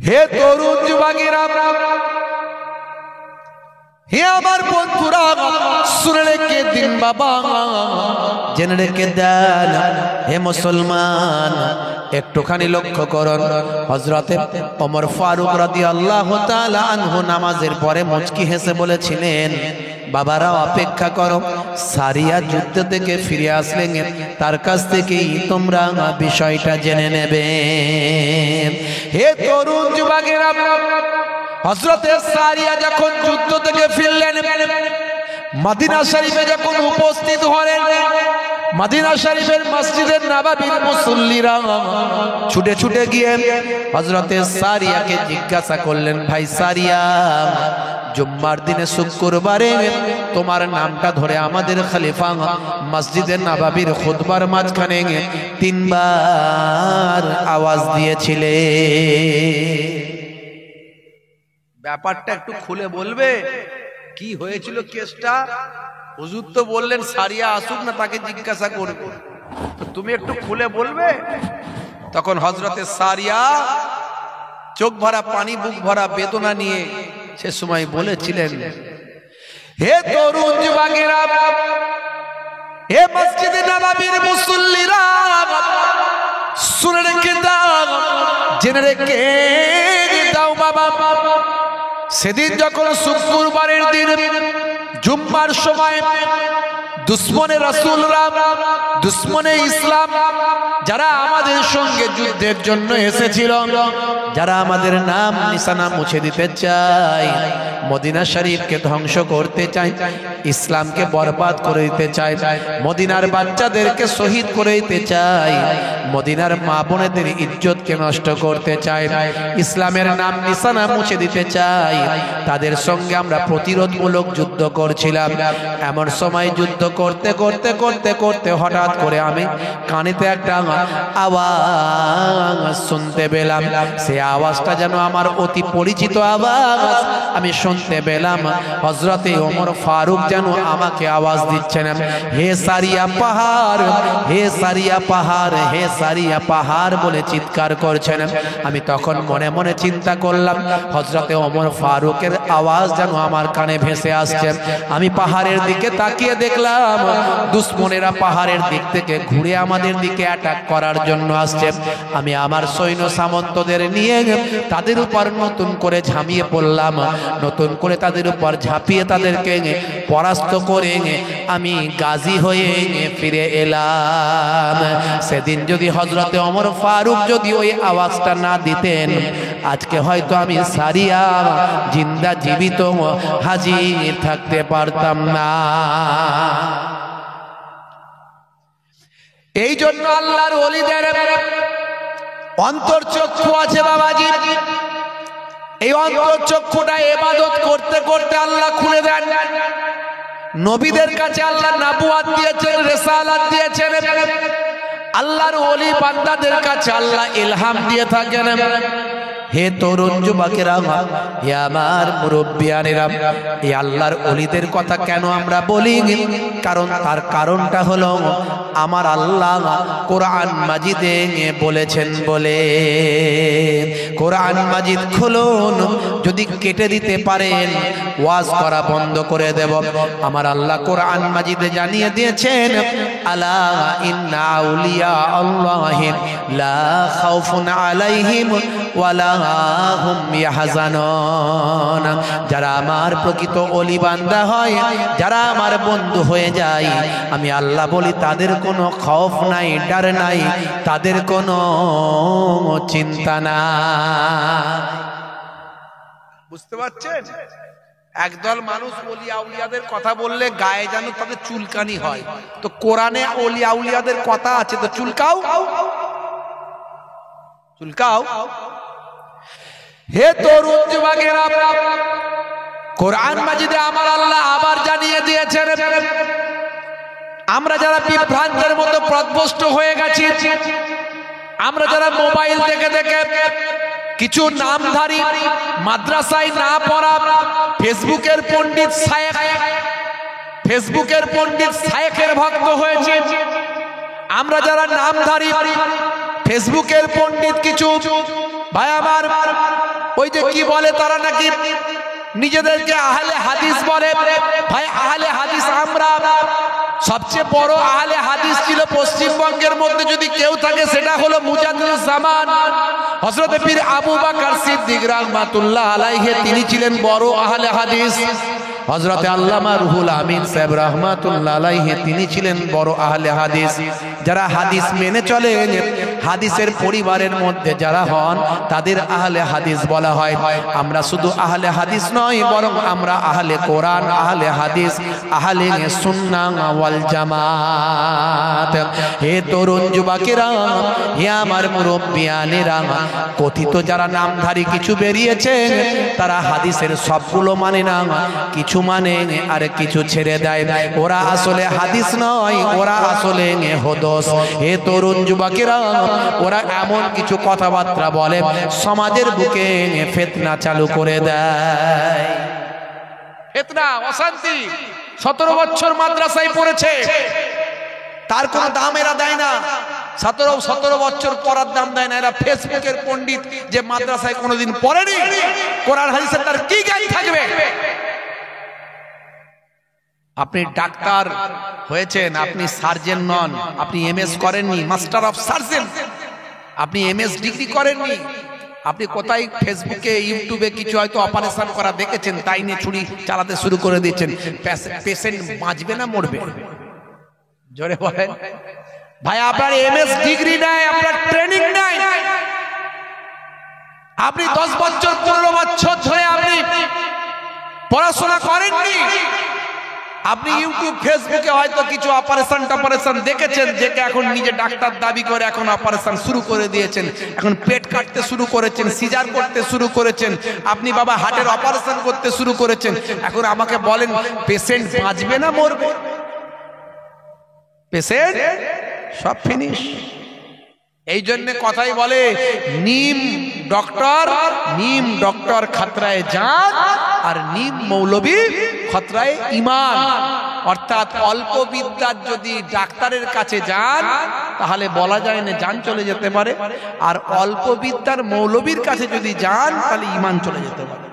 হে তরুণ যুবকেরা, হে আমার বন্ধুরা, শুনে রেখে দিন বাবা, জেনে রেখে দেন। হে মুসলমান, একটুখানি লক্ষ্য করুন। হযরতে ওমর ফারুক রাদিয়াল্লাহু তাআলা আনহু নামাজের পরে মুচকি হেসে বলেছিলেন, বাবারা অপেক্ষা করো, সারিয়া যুদ্ধ থেকে ফিরে আসলেন, তার কাছ থেকেই তোমরা বিষয়টা জেনে নেবে। হে তরুণ যুবকেরা, হযরতে সারিয়া যখন যুদ্ধ থেকে ফিরলেন, মদিনা শরীফে যখন উপস্থিত হলেন, মদিনা শরীফের মসজিদে নববীর মুসল্লিরা ছুটে ছুটে গিয়ে হযরতে সারিয়াকে জিজ্ঞাসা করলেন, ভাই সারিয়া, জুম্মার দিনে শুক্রবারে তোমার নামটা ধরে আমাদের খলিফা মসজিদে নববীর খুতবার মাঝখানে তিনবার আওয়াজ দিয়েছিলে, ব্যাপারটা একটু খুলে বলবে? কি হয়েছিল কেসটা? হুজুর তো বললেন সারিয়া আসুক না, তাকে জিজ্ঞাসা করবে, তো তুমি একটু খুলে বলবে? তখন হযরতে সারিয়া চোখ ভরা পানি, বুক ভরা বেদনা নিয়ে সে সময় বলেছিলেন, হে তরুণ যুবকেরা, হে মসজিদে নববীর মুসল্লিরা, শুনে রেখে দাও, জেনে রেখে দাও বাবা, সেদিন যখন শুক্রবারের দিন জুম্মার সময় দুশ্মনে রাসূলরা, দুশ্মনে ইসলাম, যারা আমাদের সঙ্গে যুদ্ধের জন্য এসেছিল, যারা আমাদের নাম নিশানা মুছে দিতে চায়, মদিনা শরীফকে ধ্বংস করতে চায়, ইসলামকে বরবাদ করে দিতে চায়, মদিনার বাচ্চাদেরকে শহীদ করে দিতে চায়, মদিনার মা বোনেদের ইজ্জতকে নষ্ট করতে চায়, ইসলামের নাম নিশানা মুছে দিতে চায়, তাদের সঙ্গে আমরা প্রতিরোধমূলক যুদ্ধ করছিলাম। এমন সময় যুদ্ধ করতে করতে করতে করতে হঠাৎ করে আমি কানেতে একটা আওয়াজ শুনতে পেলাম। সে আওয়াজটা যেন আমার অতি পরিচিত আওয়াজ। আমি শুনতে পেলাম হযরতে ওমর ফারুক যেন আমাকে আওয়াজ দিচ্ছেন, হে সারিয়া পাহাড়, হে সারিয়া পাহাড়, হে সারিয়া পাহাড় বলে চিৎকার করছেন। আমি তখন মনে মনে চিন্তা করলাম, হযরতে ওমর ফারুকের আওয়াজ যেন আমার কানে ভেসে আসছে। আমি পাহাড়ের দিকে তাকিয়ে দেখলাম দুশমনেরা পাহাড়ের দিক থেকে ঘুরে আমাদের দিকে অ্যাটাক করার জন্য আসছে। আমি আমার সৈন্য সামন্তদের নিয়ে তাদের উপর নতুন করে ঝাঁপিয়ে পড়লাম, নতুন করে তাদের উপর ঝাঁপিয়ে তাদেরকে পরাস্ত করে আমি গাজী হয়ে ফিরে এলাম। সেদিন যদি হযরতে ওমর ফারুক যদি ওই আওয়াজটা না দিতেন, আজকে হয়তো আমি সারিয়া জিন্দা জীবিত হাজির থাকতে পারতাম না। এই জন্য আল্লাহর ওলিদের অন্তর্চক্ষু আছে বাবাজি। এই অন্তর্চক্ষুটা ইবাদত করতে করতে আল্লাহ খুলে দেন। নবীদের কাছে আল্লাহ নবুয়ত দিয়েছেন, রিসালাত দিয়েছেন। আল্লাহর ওলি বান্দাদের কাছে আল্লাহ ইলহাম দিয়ে থাকেন। হে তরুণ যুবকেরা, হে আমার মুরব্বিয়ানেরা, এই আল্লাহর ওলিদের কথা কেন আমরা বলি? কারণ তার কারণটা হলো আমার আল্লাহ কোরআন মাজিদে বলেছেন বলে। কোরআন মাজিদ খুলুন, যদি কেটে দিতে পারেন ওয়াজ করা বন্ধ করে দেব। আমার আল্লাহ কোরআন মাজিদে জানিয়ে দিয়েছেন, আলা ইন্না আউলিয়া আল্লাহি লা খাউফুন আলাইহিম ওয়ালা হুম ইয়াহজানুন। যারা আমার প্রকৃত ওলি বান্দা হয়, যারা আমার বন্ধু হয়ে যায়, আমি আল্লাহ বলি তাদের কোনো খৌফ নাই, ডর নাই, তাদের কোনো চিন্তা নাই। বুঝতে পারছেন? একদল মানুষ ওলি আউলিয়াদের কথা বললে গায়ে যেন তাদের চুলকানি হয়। তো কোরআনে ওলি আউলিয়াদের কথা আছে, তো চুলকাও, চুলকাও। হে তরুণ যুবকেরা, কোরআন মাজিদে আমার আল্লাহ আবার জানিয়ে দিয়েছেন, আমরা যারা বিভ্রান্তের মতো পথভ্রষ্ট হয়ে গেছি, আমরা যারা মোবাইল দেখে দেখে কিছু নামধারী মাদ্রাসায় না পড়া ফেসবুকের পণ্ডিত শায়েখ, ফেসবুকের পণ্ডিত শায়েখের ভক্ত হয়েছে, আমরা যারা নামধারী ফেসবুকের পণ্ডিত কিছু ভাই আমার ইহুদি বলে তারা নাকি নিজেদেরকে আহলে হাদিস বলে। ভাই আহলে হাদিস আমরা, সবচেয়ে বড় আহলে হাদিস ছিল পশ্চিমবঙ্গের মধ্যে যদি কেউ থাকে সেটা হলো মুজাদ্দিদুজ্জামান হযরত পীর আবু বকর সিদ্দিক রাহমাতুল্লাহ আলাইহি, তিনি ছিলেন বড় আহলে হাদিস। হযরত আল্লামা রুহুল আমিন সাহেব রাহমাতুল্লাহ আলাইহি, তিনি ছিলেন বড় আহলে হাদিস। যারা হাদিস মেনে চলেন, হাদিসের পরিবারের মধ্যে যারা হন তাদের আহলে হাদিস বলা হয়। আমরা শুধু আহলে হাদিস নয়, বরং আমরা আহলে কোরআন, আহলে হাদিস, আহলে সুন্নাহ ওয়াল জামাত। হে তরুণ যুবকেরা, হে আমার মুরব্বিয়ানেরা, কথিত যারা নামধারী কিছু বেরিয়েছে তারা হাদিসের সবগুলো মানে না, কিছু মানে আর কিছু ছেড়ে দেয়। ওরা আসলে হাদিস নয়, ওরা আসলে হদস। হে তরুণ যুবকেরা, ওরা এমন কিছু কথাবার্তা বলে সমাজের বুকে ফিতনা চালু করে দেয়। ফিতনা, অশান্তি। 17 বছর মাদ্রাসায় পড়েছে, তার কোনো দাম এরা দেয় না। 17 বছর পড়ার দাম দেয় না। এরা ফেসবুকের পণ্ডিত, যে মাদ্রাসায় কোনোদিন পড়েনি, কোরআন হাদিসের তার কি জ্ঞান থাকবে? আপনি ডাক্তার হয়েছেন, আপনি সার্জন নন, আপনি এমএস করেননি, মাস্টার অফ সার্জন, আপনি এমএস ডিগ্রি করেননি। আপনি কোথায় ফেসবুকে ইউটিউবে কিছু হয়তো অপারেশন করা দেখেছেন, তাই নিয়ে ছুরি চালাতে শুরু করে দিয়েছেন। পেশেন্ট বাঁচবে না মরবে? জোরে বলেন। ভাই আপনার এমএস ডিগ্রি নাই, আপনার ট্রেনিং নাই। আপনি 10 বছর 15 বছর ধরে আপনি পড়াশোনা করেননি। আপনি ইউটিউব ফেসবুকে হয়তো কিছু অপারেশন দেখেছেন, যেটা এখন নিজে ডাক্তার দাবি করে এখন অপারেশন শুরু করে দিয়েছেন। এখন পেট কাটতে শুরু করেছেন, সিজার করতে শুরু করেছেন, আপনি বাবা হার্টের অপারেশন করতে শুরু করেছেন। এখন আমাকে বলেন পেশেন্ট বাঁচবে না মরবে? পেশেন্ট সব ফিনিশ। এই জন্য কথাই বলে নিম ডক্টর খতরায় জান আর নিম মৌলবী খতরায় ঈমান। অর্থাৎ অল্প বিদ্যার যদি ডাক্তারের কাছে যান তাহলে বলা যায় না জান চলে যেতে পারে, আর অল্প বিদ্যার মৌলবীর কাছে যদি যান তাহলে ঈমান চলে যেতে পারে।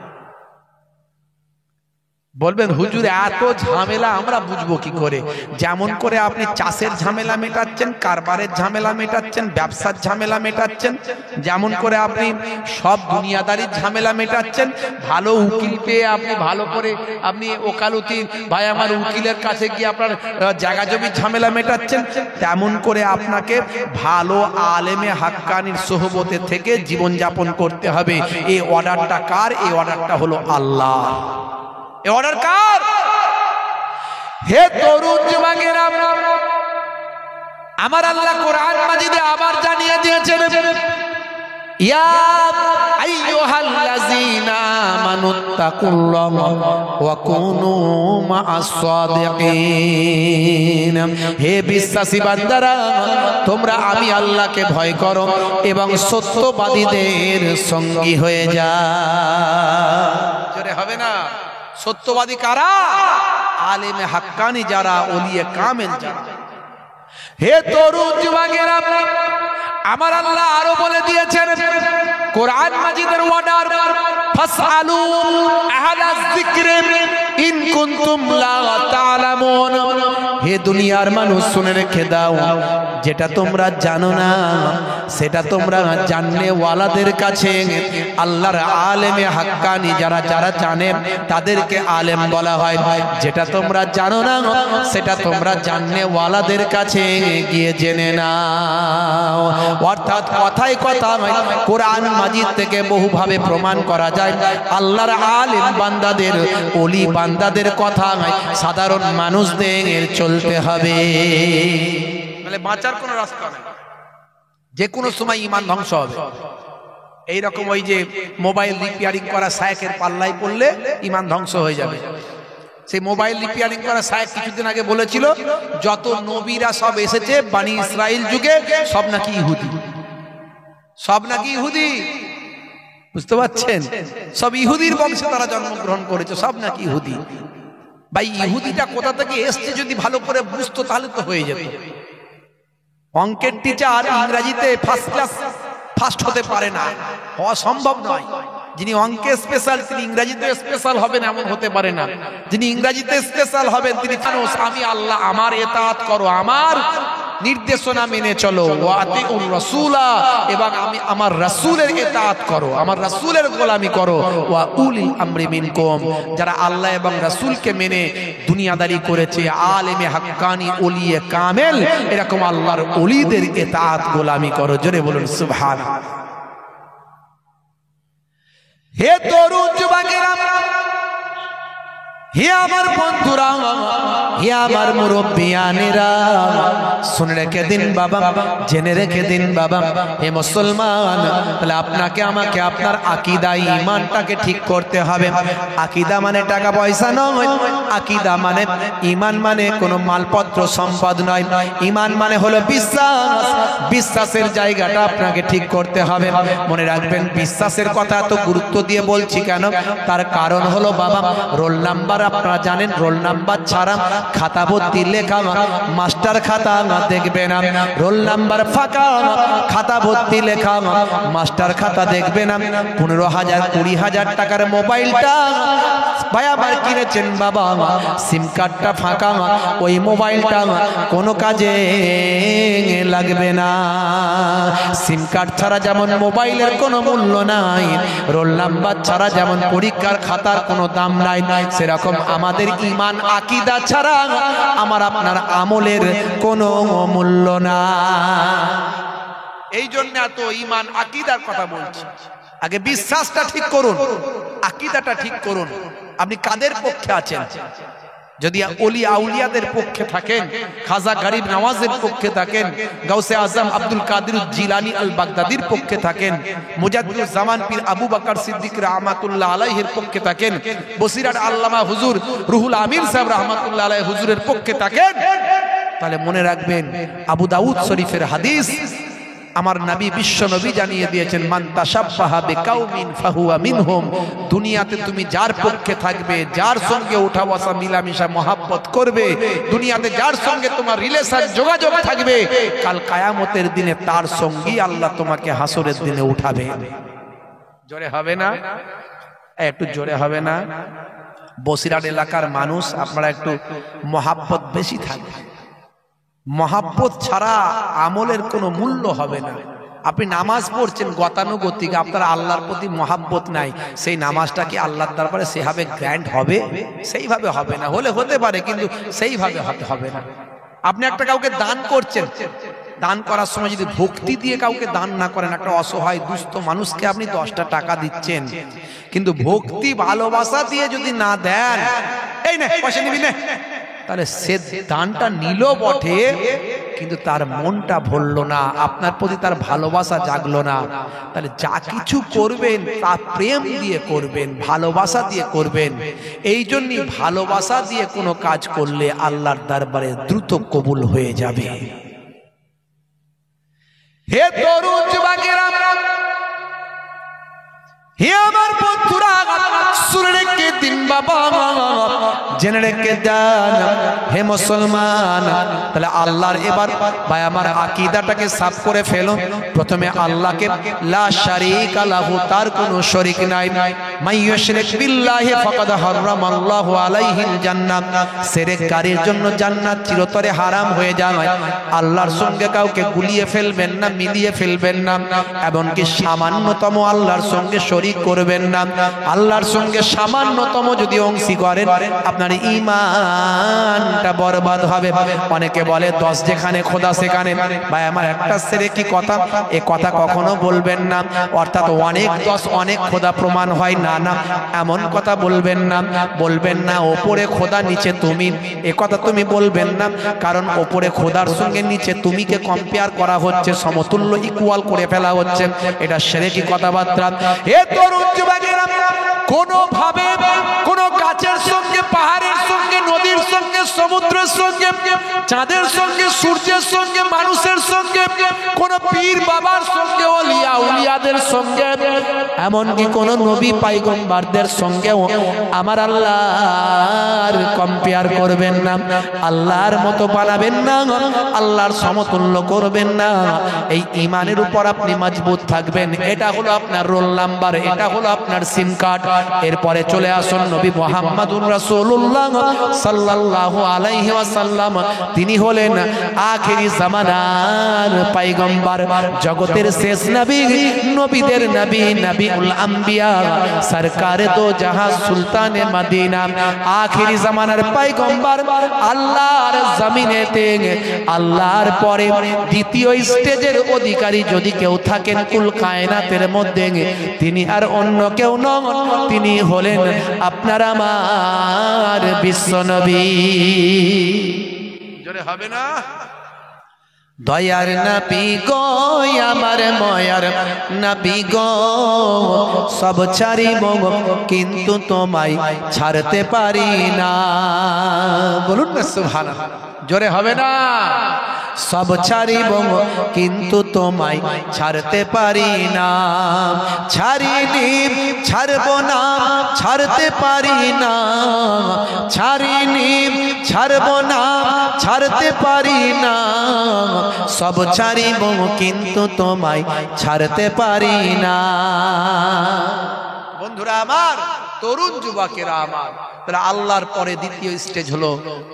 বলবেন হুজুর এত ঝামেলা আমরা বুঝবো কি করে? যেমন করে আপনি চাষের ঝামেলা মেটাচ্ছেন, কারবারের ঝামেলা মেটাচ্ছেন, ব্যবসার ঝামেলা মেটাচ্ছেন, যেমন করে আপনি সব দুনিয়াদারির ঝামেলা মেটাচ্ছেন, ভালো উকিল পেয়ে আপনি ভালো করে আপনি ওকালতি ভাই আমার উকিলের কাছে গিয়ে আপনার জায়গা জমির ঝামেলা মেটাচ্ছেন, তেমন করে আপনাকে ভালো আলেমে হাক্কানির সোহবতে থেকে জীবনযাপন করতে হবে। এই অর্ডারটা কার? এই অর্ডারটা হলো আল্লাহ। এই অর্ডার কার? হে তরুণ যুবকেরা, আমার আল্লাহ কোরআন মাজিদে আবার জানিয়ে দিয়েছেন, ইয়া আইয়ুহাল্লাযীনা আমানুত্তাকুল্লাহা ওয়া কুনু মা'আস সাদিকিন। হে বিশ্বাসী বান্দারা, তোমরা আমি আল্লাহকে ভয় করো এবং সত্যবাদীদের সঙ্গী হয়ে যাও। জোরে হবে না? সত্যবাদী কারা? আলেমে হাক্কানি যারা, ওলিয়ে কামেল যারা। হে তরুণ যুবকেরা, আমার আল্লাহ আরো বলে দিয়েছেন কোরআন মাজিদের অর্ডার, ফাসআলু আহলায যিকরি ইন কুনতুম লা তা'লামুন। হে দুনিয়ার মানুষ শুনে রেখে দাও, যেটা তোমরা জানো না সেটা তোমরা জাননে ওয়ালাদের কাছে, আল্লাহর আলেমে হাক্কানি যারা জানে তাদেরকে আলেম বলা হয়। যেটা তোমরা জানো না সেটা তোমরা জাননে ওয়ালাদের কাছে গিয়ে জেনে নাও। অর্থাৎ কথায় কথা কোরআন মাজিদ থেকে বহুভাবে প্রমাণ করা যায় আল্লাহর আলেম বান্দাদের, ওলি বান্দাদের কথা সাধারণ মানুষদের চলতে হবে, নাহলে বাঁচার কোনো রাস্তা নেই। যে কোনো সময় ঈমান ধ্বংস হবে। এইরকম ওই যে মোবাইল রিপেয়ারিং করা শায়েখের পাল্লায় পড়লে ঈমান ধ্বংস হয়ে যাবে। সেই মোবাইল রিপেয়ারিং করা শায়েখ কিছুদিন আগে বলেছিল যত নবীরা সব এসেছে বানি ইসরাইল যুগে সব নাকি ইহুদি, সব নাকি ইহুদি। বুঝতে পারছেন? সব ইহুদির বংশে তারা জন্মগ্রহণ করেছে, সব নাকি ইহুদি। ভাই ইহুদিটা কোথা থেকে এসছে যদি ভালো করে বুঝতো তাহলে তো হয়ে যেত। অঙ্কের টিচার ইংরেজিতে ফার্স্ট হতে পারে না, হওয়া সম্ভব নয়। যিনি অঙ্কে স্পেশাল তিনি ইংরেজিতে স্পেশাল হবেন এমন হতে পারে না। যিনি ইংরেজিতে স্পেশাল হবেন তিনি মানুষ, আমি আল্লাহ, আমার ইতাআত করো, আমার নির্দেশনা মেনে চলো, ওয়া আতিউর রাসূলা, এবং আমি আমার রাসূলের ইতাআত করো, আমার রাসূলের গোলামি করো, ওয়া উলিল আমরি মিনকুম, যারা আল্লাহ এবং রাসূলকে মেনে দুনিয়াদারি করেছে, আলেমে হাক্কানি ওলিয়ে কামেল, এরকম আল্লাহর ওলিদের ইতাআত গোলামি করো। জোরে বলুন সুবহানাল্লাহ। হে তরুণ যুবকেরা, হে আমার বন্ধুরা, হে আমার মুরব্বিয়ানেরা, শুনে রেখে দিন বাবা, জেনে রেখে দিন বাবা, হে মুসলমান, তাহলে আপনাকে আমাকে আপনার আকীদা ঈমানটাকে ঠিক করতে হবে। আকীদা মানে টাকা পয়সা নয়, আকীদা মানে ঈমান মানে কোনো মালপত্র সম্পদ নয়। ঈমান মানে হলো বিশ্বাস, বিশ্বাসের জায়গাটা আপনাকে ঠিক করতে হবে। মনে রাখবেন, বিশ্বাসের কথা এত গুরুত্ব দিয়ে বলছি কেন, তার কারণ হলো বাবা, রোল নাম্বার আপনারা জানেন, রোল নাম্বার ছাড়া খাতা ভর্তি লেখা, মাস্টার খাতা দেখবে না, রোল নাম্বার ফাঁকা, খাতা ভর্তি লেখা, মাস্টার খাতা দেখবে না। 15,000 20,000 টাকার মোবাইলটা ভাই আবার কিনেছেন বাবা, সিম কার্ডটা ফাঁকা, ওই মোবাইলটা কোনো কাজে লাগবে না। সিম কার্ড ছাড়া যেমন মোবাইলের কোনো মূল্য নাই, রোল নাম্বার ছাড়া যেমন পরীক্ষার খাতার কোনো দাম নাই, সেরকম আমাদের ঈমান আকীদা ছাড়া আমার আপনার আমলের কোনো মূল্য না। এই জন্য এত ঈমান আকীদার কথা বলছি। আগে বিশ্বাসটা ঠিক করুন, আকীদাটা ঠিক করুন। আপনি কাদের পক্ষে আছেন? যদি ওলি আউলিয়াদের পক্ষে থাকেন, খাজা গরিব নওয়াজের পক্ষে থাকেন, গাউসে আজম আব্দুল কাদের জিলানী আল বাগদাদির পক্ষে থাকেন, মুজাদ্দিদুল জামান পীর আবু বকর সিদ্দিক রাহমাতুল্লাহ আলাইহির পক্ষে থাকেন, বসিরার আল্লামা হুজুর রুহুল আমিন সাহেব রাহমাতুল্লাহ আলাইহি হুজুরের পক্ষে থাকেন, তাহলে মনে রাখবেন আবু দাউদ শরীফের হাদিস, আমার নবী বিশ্ব নবী জানিয়ে দিয়েছেন, মান তাশাব্বাহা বিকাউমিন ফাহুয়া মিনহুম। দুনিয়াতে তুমি যার পক্ষে থাকবে, যার সঙ্গে উঠা বসা মিলামিশা মহাব্বত করবে, দুনিয়াতে যার সঙ্গে তোমার রিলেশন যোগাযোগ থাকবে, কাল কিয়ামতের দিনে তার সঙ্গী আল্লাহ তোমাকে হাসরের দিনে উঠাবে। জোরে হবে না? একটু জোরে হবে না? বসিরহাট এলাকার মানুষ আপনারা একটু মহাব্বত বেশি থাকবে। মহাব্বত ছাড়া আমলের কোনো মূল্য হবে না। আপনি নামাজ পড়ছেন গতানুগতিক, আপনার আল্লাহর প্রতি মহাব্বত নাই, সেই নামাজটা কি আল্লাহর দরবারে সেভাবে গ্র্যান্ড হবে? সেইভাবে হবে না। হলে হতে পারে, কিন্তু সেইভাবে হবে না। আপনি একটা কাউকে দান করছেন, দান করার সময় যদি ভক্তি দিয়ে কাউকে দান না করেন, একটা অসহায় দুস্থ মানুষকে আপনি 10টা টাকা দিচ্ছেন, কিন্তু ভক্তি ভালোবাসা দিয়ে যদি না দেন, এই না পয়সা নিবি না, তাহলে সে দানটা নিল বটে, কিন্তু তার মনটা ভরলো না, আপনার প্রতি তার ভালোবাসা জাগলো না। তাহলে যা কিছু করবেন তা প্রেম দিয়ে করবেন, ভালোবাসা দিয়ে করবেন। এই জন্যই ভালোবাসা দিয়ে কোনো কাজ করলে আল্লাহর দরবারে দ্রুত কবুল হয়ে যাবে। হে তরুণ যুবকেরা, হে আমার বন্ধুরা, শুনে রেখে দিন বাবা, জেনে রেখে দেন হে মুসলমান। তাহলে আল্লাহর এবার ভাই আমার আকীদাটাকে সাফ করে ফেলো। প্রথমে আল্লাহকে লা শারীকা লাহু, তার কোনো শরীক নাই। মাইয়ুশরিক বিল্লাহি ফাকাদ হারামাল্লাহু আলাইহিল জান্নাত, শিরককারীর জন্য জান্নাত চিরতরে হারাম হয়ে যায়। আল্লাহর সঙ্গে কাউকে গুলিয়ে ফেলবেন না, মিলিয়ে ফেলবেন না, এমনকি সামান্যতম আল্লাহর সঙ্গে শরীক করবেন না। আল্লাহর সঙ্গে সামান্যতম যদি অংশী করেন, আপনার ঈমানটা বরবাদ হবে। অনেকে বলে 10 যেখানে খোদা সেখানে। ভাই আমার একটা ছেড়ে কি কথা, এ কথা কখনো বলবেন না। অর্থাৎ অনেক 10 অনেক খোদা প্রমাণ হয় না, না এমন কথা বলবেন না। বলবেন না ওপরে খোদা নিচে তুমি, এ কথা তুমি বলবেন না। কারণ ওপরে খোদার সঙ্গে নিচে তুমিকে কম্পেয়ার করা হচ্ছে, সমতুল্য ইকুয়াল করে ফেলা হচ্ছে, এটা শিরকি কথাবার্তা। এ তরুণ যুবকেরা, কোনোভাবে কোনো গাছের সঙ্গে, পাহাড়ের সঙ্গে, নদীর সঙ্গে, সমুদ্র সমুদ্রের সঙ্গে, চাঁদের সঙ্গে, সূর্যের সঙ্গে, মানুষের সঙ্গে, কোন পীর বাবার সঙ্গে, ওলিয়া উলিয়াদের সঙ্গে, এমনকি কোন নবী পয়গম্বরদের সঙ্গেও আমার আল্লাহর কম্পেয়ার করবেন না, আল্লাহর মতো বানাবেন না, আল্লাহর সমতুল্য করবেন না। এই ঈমানের উপর আপনি মজবুত থাকবেন। এটা হলো আপনার রোল নাম্বার, এটা হলো আপনার সিম কার্ড। এরপরে চলে আসুন নবী মুহাম্মদুর রাসূলুল্লাহ সাল্লাল্লাহু আলাইহি ওয়াসাল্লাম। তিনি হলেন আখিরি জামানার পয়গম্বর, জগতের শেষ নবী, নবীদের নবী, নবীউল আম্বিয়া, সরকারে দো জাহাঁ, সুলতানে মদিনা, আখিরি জামানার পয়গম্বর। আল্লাহর জমিনেতে আল্লাহর পরে দ্বিতীয় স্টেজের অধিকারী যদি কেউ থাকেন কুল কায়নাতের মধ্যে, তিনি আর অন্য কেউ নন, তিনি হলেন আপনার আমার বিশ্বনবী। জোরে হবে না? দয়ার নবী গো, আমার ময়ার নবী গো, সব ছাড়িব কিন্তু তোমায় ছাড়তে পারি না। বলুন না সুবহানাল্লাহ। জোরে হবে না? সব ছাড়িব কিন্তু তোমায় ছাড়তে পারি না, ছাড়িনি ছাড়ব না, ছাড়তে পারি না, ছাড়িনি ছাড়ব না, ছাড়তে পারি না, সব ছাড়িব কিন্তু তোমায় ছাড়তে পারি না। বন্ধুরা আমার, তরুণ যুবকেরা আমার, তারা আল্লাহর পরে দ্বিতীয় স্টেজ হলো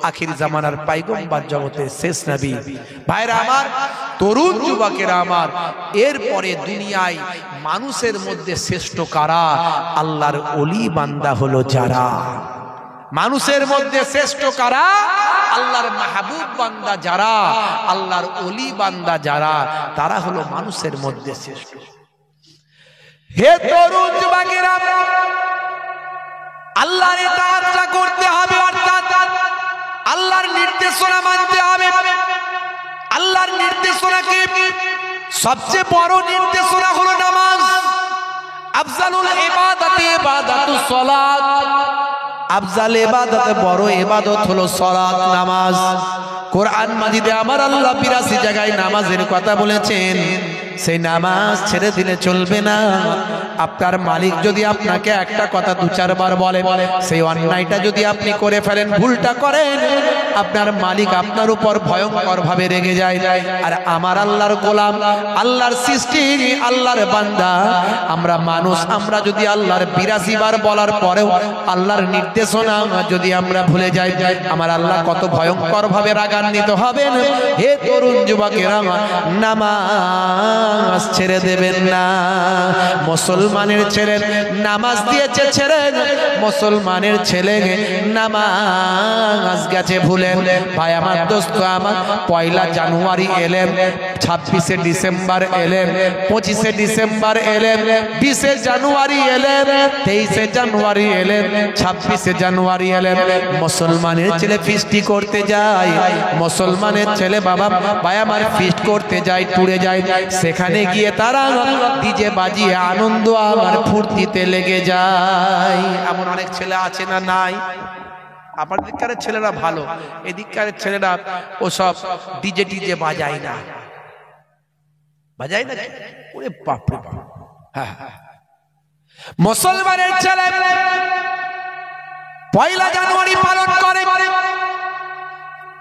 আখির জামানার পয়গম্বর, জগতের শেষ নবী। ভাইরা আমার, তরুণ যুবকেরা আমার, এরপরে দুনিয়ায় মানুষের মধ্যে শ্রেষ্ঠ কারা? আল্লাহর ওলি বান্দা হলো যারা। মানুষের মধ্যে শ্রেষ্ঠ কারা? আল্লাহর মাহবুব বান্দা যারা, আল্লাহর ওলি বান্দা যারা, তারা হলো মানুষের মধ্যে শ্রেষ্ঠ। হে তরুণ যুবকেরা, আল্লাহর ইতাআত করতে হবে, অর্থাৎ আল্লাহর নির্দেশনা মানতে হবে। আল্লাহর নির্দেশনাকে সবচেয়ে বড় নির্দেশনা হলো নামাজ। আফজালুল ইবাদাতি ইবাদাতুস সালাত। আফজাল ইবাদতে বড় ইবাদত হলো সালাত, নামাজ। কোরআন মাজিদে আমার আল্লাহ ৮২ জায়গায় নামাজের কথা বলেছেন। সেই নামাজ ছেড়ে দিলে চলবে না। আপনার মালিক যদি আপনাকে একটা কথা ২-৪ বার বলে, সেই অন্যায়টা যদি আপনি করে ফেলেন, ভুলটা করেন, আপনার মালিক আপনার উপর ভয়ঙ্কর ভাবে রেগে যায়। আর আমার আল্লাহর গোলাম, আল্লাহর সৃষ্টি, আল্লাহর বান্দা, আমরা মানুষ, আমরা যদি আল্লাহর ৮২ বার বলার পরেও আল্লাহর নির্দেশনা যদি আমরা ভুলে যাই, আমার আল্লাহ কত ভয়ঙ্কর ভাবে রাগান্বিত হবেন। হে তরুণ যুবকেরা, নামাজ ছেড়ে দেবেন না। মুসলমানের ছেলে নামাজ দিয়েছে ছেড়ে, মুসলমানের ছেলে নামাজ গেছে ভুলে। ভাই আমার, দোস্ত আমার, ১ জানুয়ারি এলেন, ২৬শে ডিসেম্বর এলেন, ২৫শে ডিসেম্বর এলেন, ২০শে জানুয়ারি এলেন, ২৩শে জানুয়ারি এলেন, ২৬শে জানুয়ারি এলেন। মুসলমানের ছেলে ফিস্টি করতে যায়, মুসলমানের ছেলে বাবা ভাই আমার ফিস্ট করতে যায়, টুরে যায়। সেখানে গিয়ে তারা ডিজে বাজিয়ে আনন্দ আমার ফুর্তিতে লেগে যায়। এমন অনেক ছেলে আছে না? নাই? আপনার দিককারের ছেলেরা ভালো, এদিককারের ছেলেরা ওসব ডিজে টিজে বাজায় না, বাজায় না। ওরে বাপরে বাপ! হ্যাঁ, মুসলমানের ছেলে ১ জানুয়ারি পালন করে।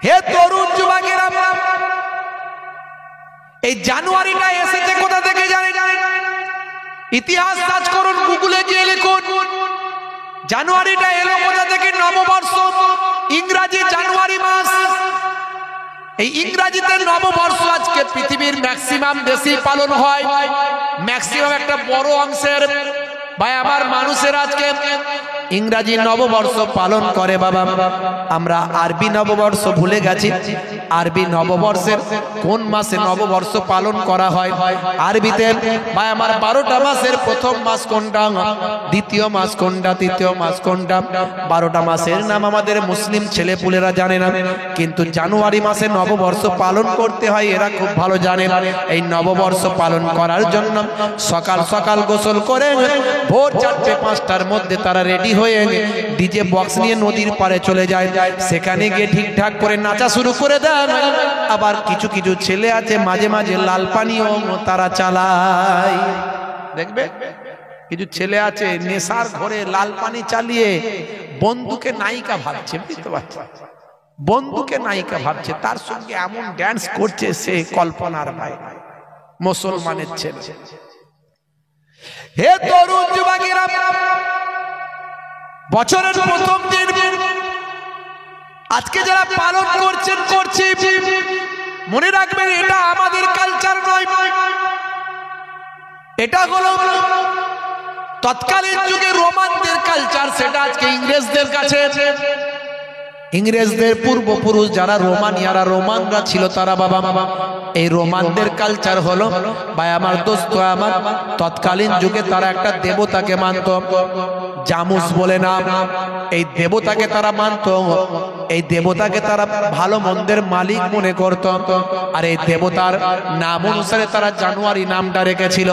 হে তরুণ যুবকেরা, এই জানুয়ারিটা এসেছে কোথা থেকে জানেন? ইতিহাস সার্চ করুন, গুগলে গিয়ে লিখুন জানুয়ারিটা এলো কোথা থেকে। নববর্ষ, ইংরাজি জানুয়ারি মাস। এই ইংরাজিতে নববর্ষ আজকে পৃথিবীর ম্যাক্সিমাম দেশেই পালন হয়। ম্যাক্সিমাম একটা বড় অংশের ভাই আমার মানুষের আজকে ইংরাজি নববর্ষ পালন করে। বাবা, আমরা আরবি নববর্ষ ভুলে গেছি। আরবি নববর্ষের কোন মাসে নববর্ষ পালন করা হয়? আরবিতে ভাই আমার 12টা মাসের প্রথম মাস কোনটা, দ্বিতীয় মাস কোনটা, তৃতীয় মাস কোনটা? 12টা মাসের নাম আমাদের মুসলিম ছেলেপুলেরা জানে না, কিন্তু জানুয়ারি মাসে নববর্ষ পালন করতে হয় এরা খুব ভালো জানে। এই নববর্ষ পালন করার জন্য সকাল সকাল গোসল করে ভোর 4-5টার মধ্যে তারা রেডি হয়ে ডিজে বক্স নিয়ে নদীর পাড়ে চলে যায়। সেখানে গিয়ে ঠিকঠাক করে নাচা শুরু করে দেন। আবার কিছু কিছু ছেলে আছে মাঝে মাঝে লাল পানিও তারা চালায়। দেখবে কিছু ছেলে আছে নেশার ঘরে লাল পানি চালিয়ে বন্ধুকে নায়িকা ভাবছে, বুঝতে পারছো? বন্ধুকে নায়িকা ভাবছে, তার সঙ্গে এমন ড্যান্স করছে সে কল্পনার বাইরে। মুসলমানের ছেলে, হে তরুণ যুবকেরা, বছরের প্রথম দিন আজকে যারা পালন করছেন করছি, মনে রাখবেন এটা আমাদের কালচার নয়, এটা হলো তৎকালীন যুগে রোমানদের কালচার। সেটা আজকে ইংরেজদের কাছে, ইংরেজদের পূর্বপুরুষ যারা রোমানিয়ারা রোমানরা ছিল তারা বাবা এই রোমানদের কালচার হলো ভাই আমার দোস্ত আমার, তৎকালীন যুগে তারা একটা দেবতাকে মানত, জামুস বলে নাম। এই দেবতাকে তারা মানত, এই দেবতাকে তারা ভালো মন্দের মালিক মনে করত। আর এই দেবতার নাম অনুসারে তারা জানুয়ারি নামটা রেখেছিল,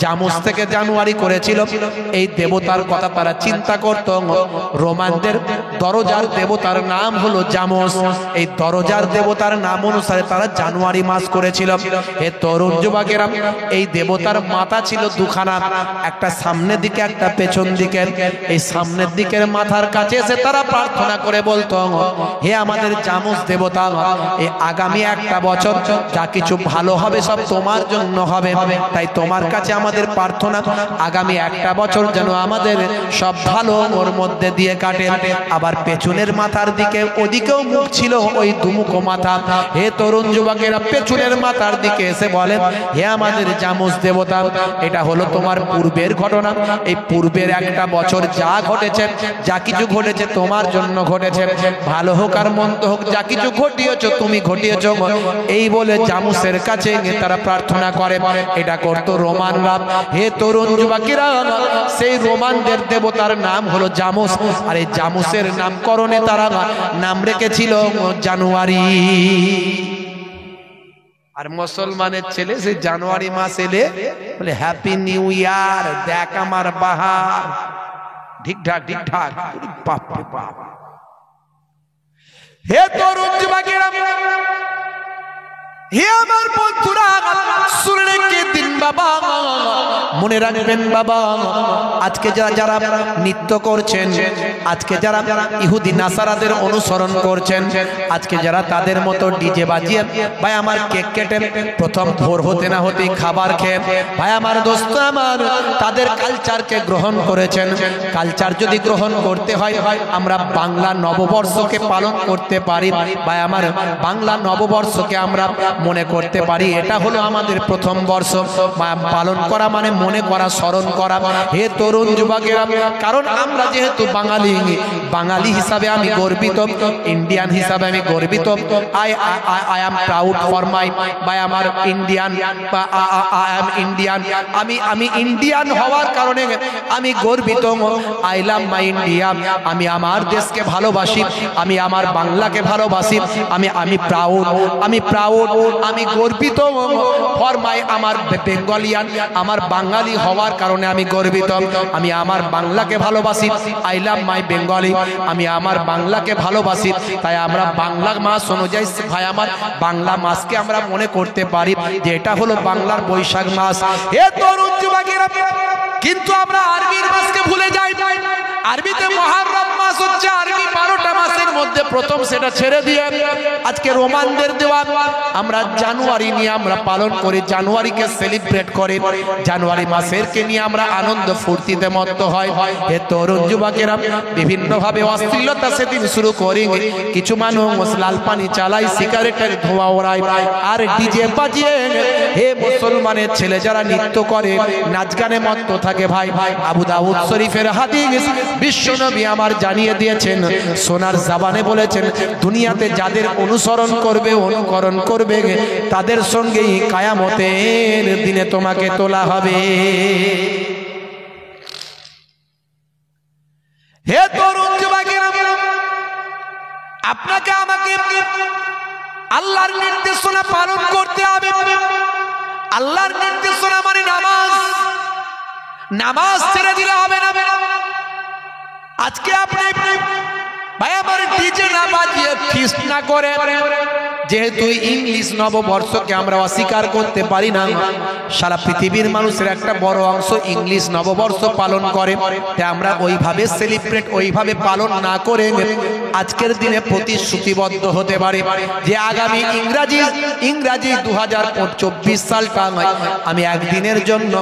জামুস থেকে জানুয়ারি করেছিল। এই দেবতার কথা তারা চিন্তা করত। রোমানদের দরজার দেবতার নাম হলো জামুস, এই দরজার দেবতার নাম অনুসারে তারা জানুয়ারি মাস করেছিল। এ তরুণ যুবকেরা, এই দেবতার মাথা ছিল দুখানা, একটা সামনের দিকে একটা পেছন দিকে। এই সামনের দিকের মাথার কাছে এসে তারা প্রার্থনা করে বলতো, হে আমাদের জামুস দেবতা, এই আগামী একটা বছর যা কিছু ভালো হবে সব তোমার জন্য হবে, তাই তোমার কাছে আমাদের প্রার্থনা আগামী একটা বছর যেন আমাদের সব ভালো ওর মধ্যে দিয়ে কাটে। আবার পেছনের মাথার দিকে, ওদিকেও মুখ ছিল ওই দুমুখো মাথা। হে তরুণ যুবকেরা, পেছনের মাথার দিকে এসে বলে, হে আমাদের জামুস দেবতা, এটা হলো তোমার পূর্বের ঘটনা। এই পূর্বের একটা বছর যা ঘটেছে, যা কিছু ঘটেছে তোমার জন্য ঘটেছে, ভালো হোক আর মন্দ হোক, যা কিছু ঘটিয়েছো তুমি ঘটিয়েছো। এই বলে জামুসের কাছে তারা প্রার্থনা করে। এটা করতো রোমানরা। হে তরুণ যুবকেরা, সেই রোমানদের দেবতার নাম হলো জামুস, আর এই জামুসের নামকরণে তারা নাম রেখেছিল জানুয়ারি। আর মুসলমানের ছেলে সে জানুয়ারি মাস এলে বলে হ্যাপি নিউ ইয়ার, দেখ আমার বাহার, ঠিকঠাক ঠিকঠাক। বাপ রে বাপ। হে তরুণ যুবকেরা, হে আমার বন্ধুরা, শুনে কে দিন বাবা, মনে রাখবেন বাবা, আজকে যারা নৃত্য করছেন, আজকে যারা ইহুদি নাসারাদের অনুসরণ করছেন, আজকে যারা তাদের মতো ডিজে বাজিয়ে ভাই আমার কেক কেটে প্রথম ভোর হতে না হতেই খাবার খেয়ে ভাই আমার দোস্ত আমার তাদের কালচারকে গ্রহণ করেছেন। কালচার যদি গ্রহণ করতে হয়, আমরা বাংলা নববর্ষকে পালন করতে পারি। ভাই আমার বাংলা নববর্ষকে আমরা মনে করতে পারি এটা হলো আমাদের প্রথম বর্ষ। পালন করা মানে মনে করা, স্মরণ করা। হে তরুণ যুবকেরা, কারণ আমরা যেহেতু বাঙালি হিসাবে আমি গর্বিত, ইন্ডিয়ান হিসাবে আমি গর্বিত। I am proud for my by আমার ইন্ডিয়ান, আই এম ইন্ডিয়ান। আমি ইন্ডিয়ান হওয়ার কারণে আমি গর্বিত। আই লাভ মাই ইন্ডিয়া, আমি আমার দেশকে ভালোবাসি, আমি আমার বাংলাকে ভালোবাসি। আমি প্রাউড, আমি গর্বিত ফর মাই আমার বেঙ্গলিয়ান, আমার বাঙালি হওয়ার কারণে আমি গর্বিত। আমি আমার বাংলাকে ভালোবাসি। আই লাভ মাই বেঙ্গলি, আমি আমার বাংলাকে ভালোবাসি। তাই আমরা বাংলা মাস অনুযায়ী ভাই আমার বাংলা মাসকে আমরা মনে করতে পারি যে এটা হলো বাংলার বৈশাখ মাস। এ তরুণ যুবকেরা, কিন্তু আমরা আরবির মাসকে ভুলে যাই। আরবিতে মুহররম মাস হচ্ছে আরবি 12টা মাসের মধ্যে প্রথম, সেটা ছেড়ে দিয়ে আজকে রোমানদের দেওয়া আমরা জানুয়ারি নিয়ে আমরা পালন করি, জানুয়ারিকে সেলিব্রেট করি, জানুয়ারি মাসেরকে নিয়ে আমরা আনন্দ ফুর্তিতে মত্ত হয়। হে তরুণ যুবকেরা, বিভিন্ন ভাবে অশ্লীলতা সেদিন শুরু করি। কিছু মানুষ লাল পানি চালাই, সিগারেটের ধোঁয়া ওড়ায়, আর ডিজে বাজিয়ে হে মুসলমানের ছেলে যারা নৃত্য করে, নাচ গানে মত্ত থাকে। ভাই আবু দাউদ শরীফের হাদিস, বিশ্বনবী আমার জানিয়ে জানিয়ে দিয়েছেন, সোনার জবানে বলেছেন, দুনিয়াতে যাদের অনুসরণ করবে, অনুকরণ করবে, তাদের সঙ্গেই কিয়ামতের দিনে তোমাকে তোলা হবে। হে তরুণ যুবকেরা, আপনাকে আমাকে আল্লাহর নির্দেশনা পালন করতে হবে। আল্লাহর নির্দেশনা মানে নামাজ। নামাজ ছেড়ে দিলে হবে না। আজকে আপনি ভাই আমার ডিজে না বাজিয়ে ফিস্ট না করে, যেহেতু ইংলিশ নববর্ষকে আমরা অস্বীকার করতে পারি না, সারা পৃথিবীর মানুষের একটা বড় অংশ ইংলিশ নববর্ষ পালন করে, তাই আমরা ওইভাবে সেলিব্রেট, ওইভাবে পালন না করে আজকের দিনে প্রতিশ্রুতিবদ্ধ হতে পারে যে আগামী ইংরাজি 2024 সালটা আমি একদিনের জন্য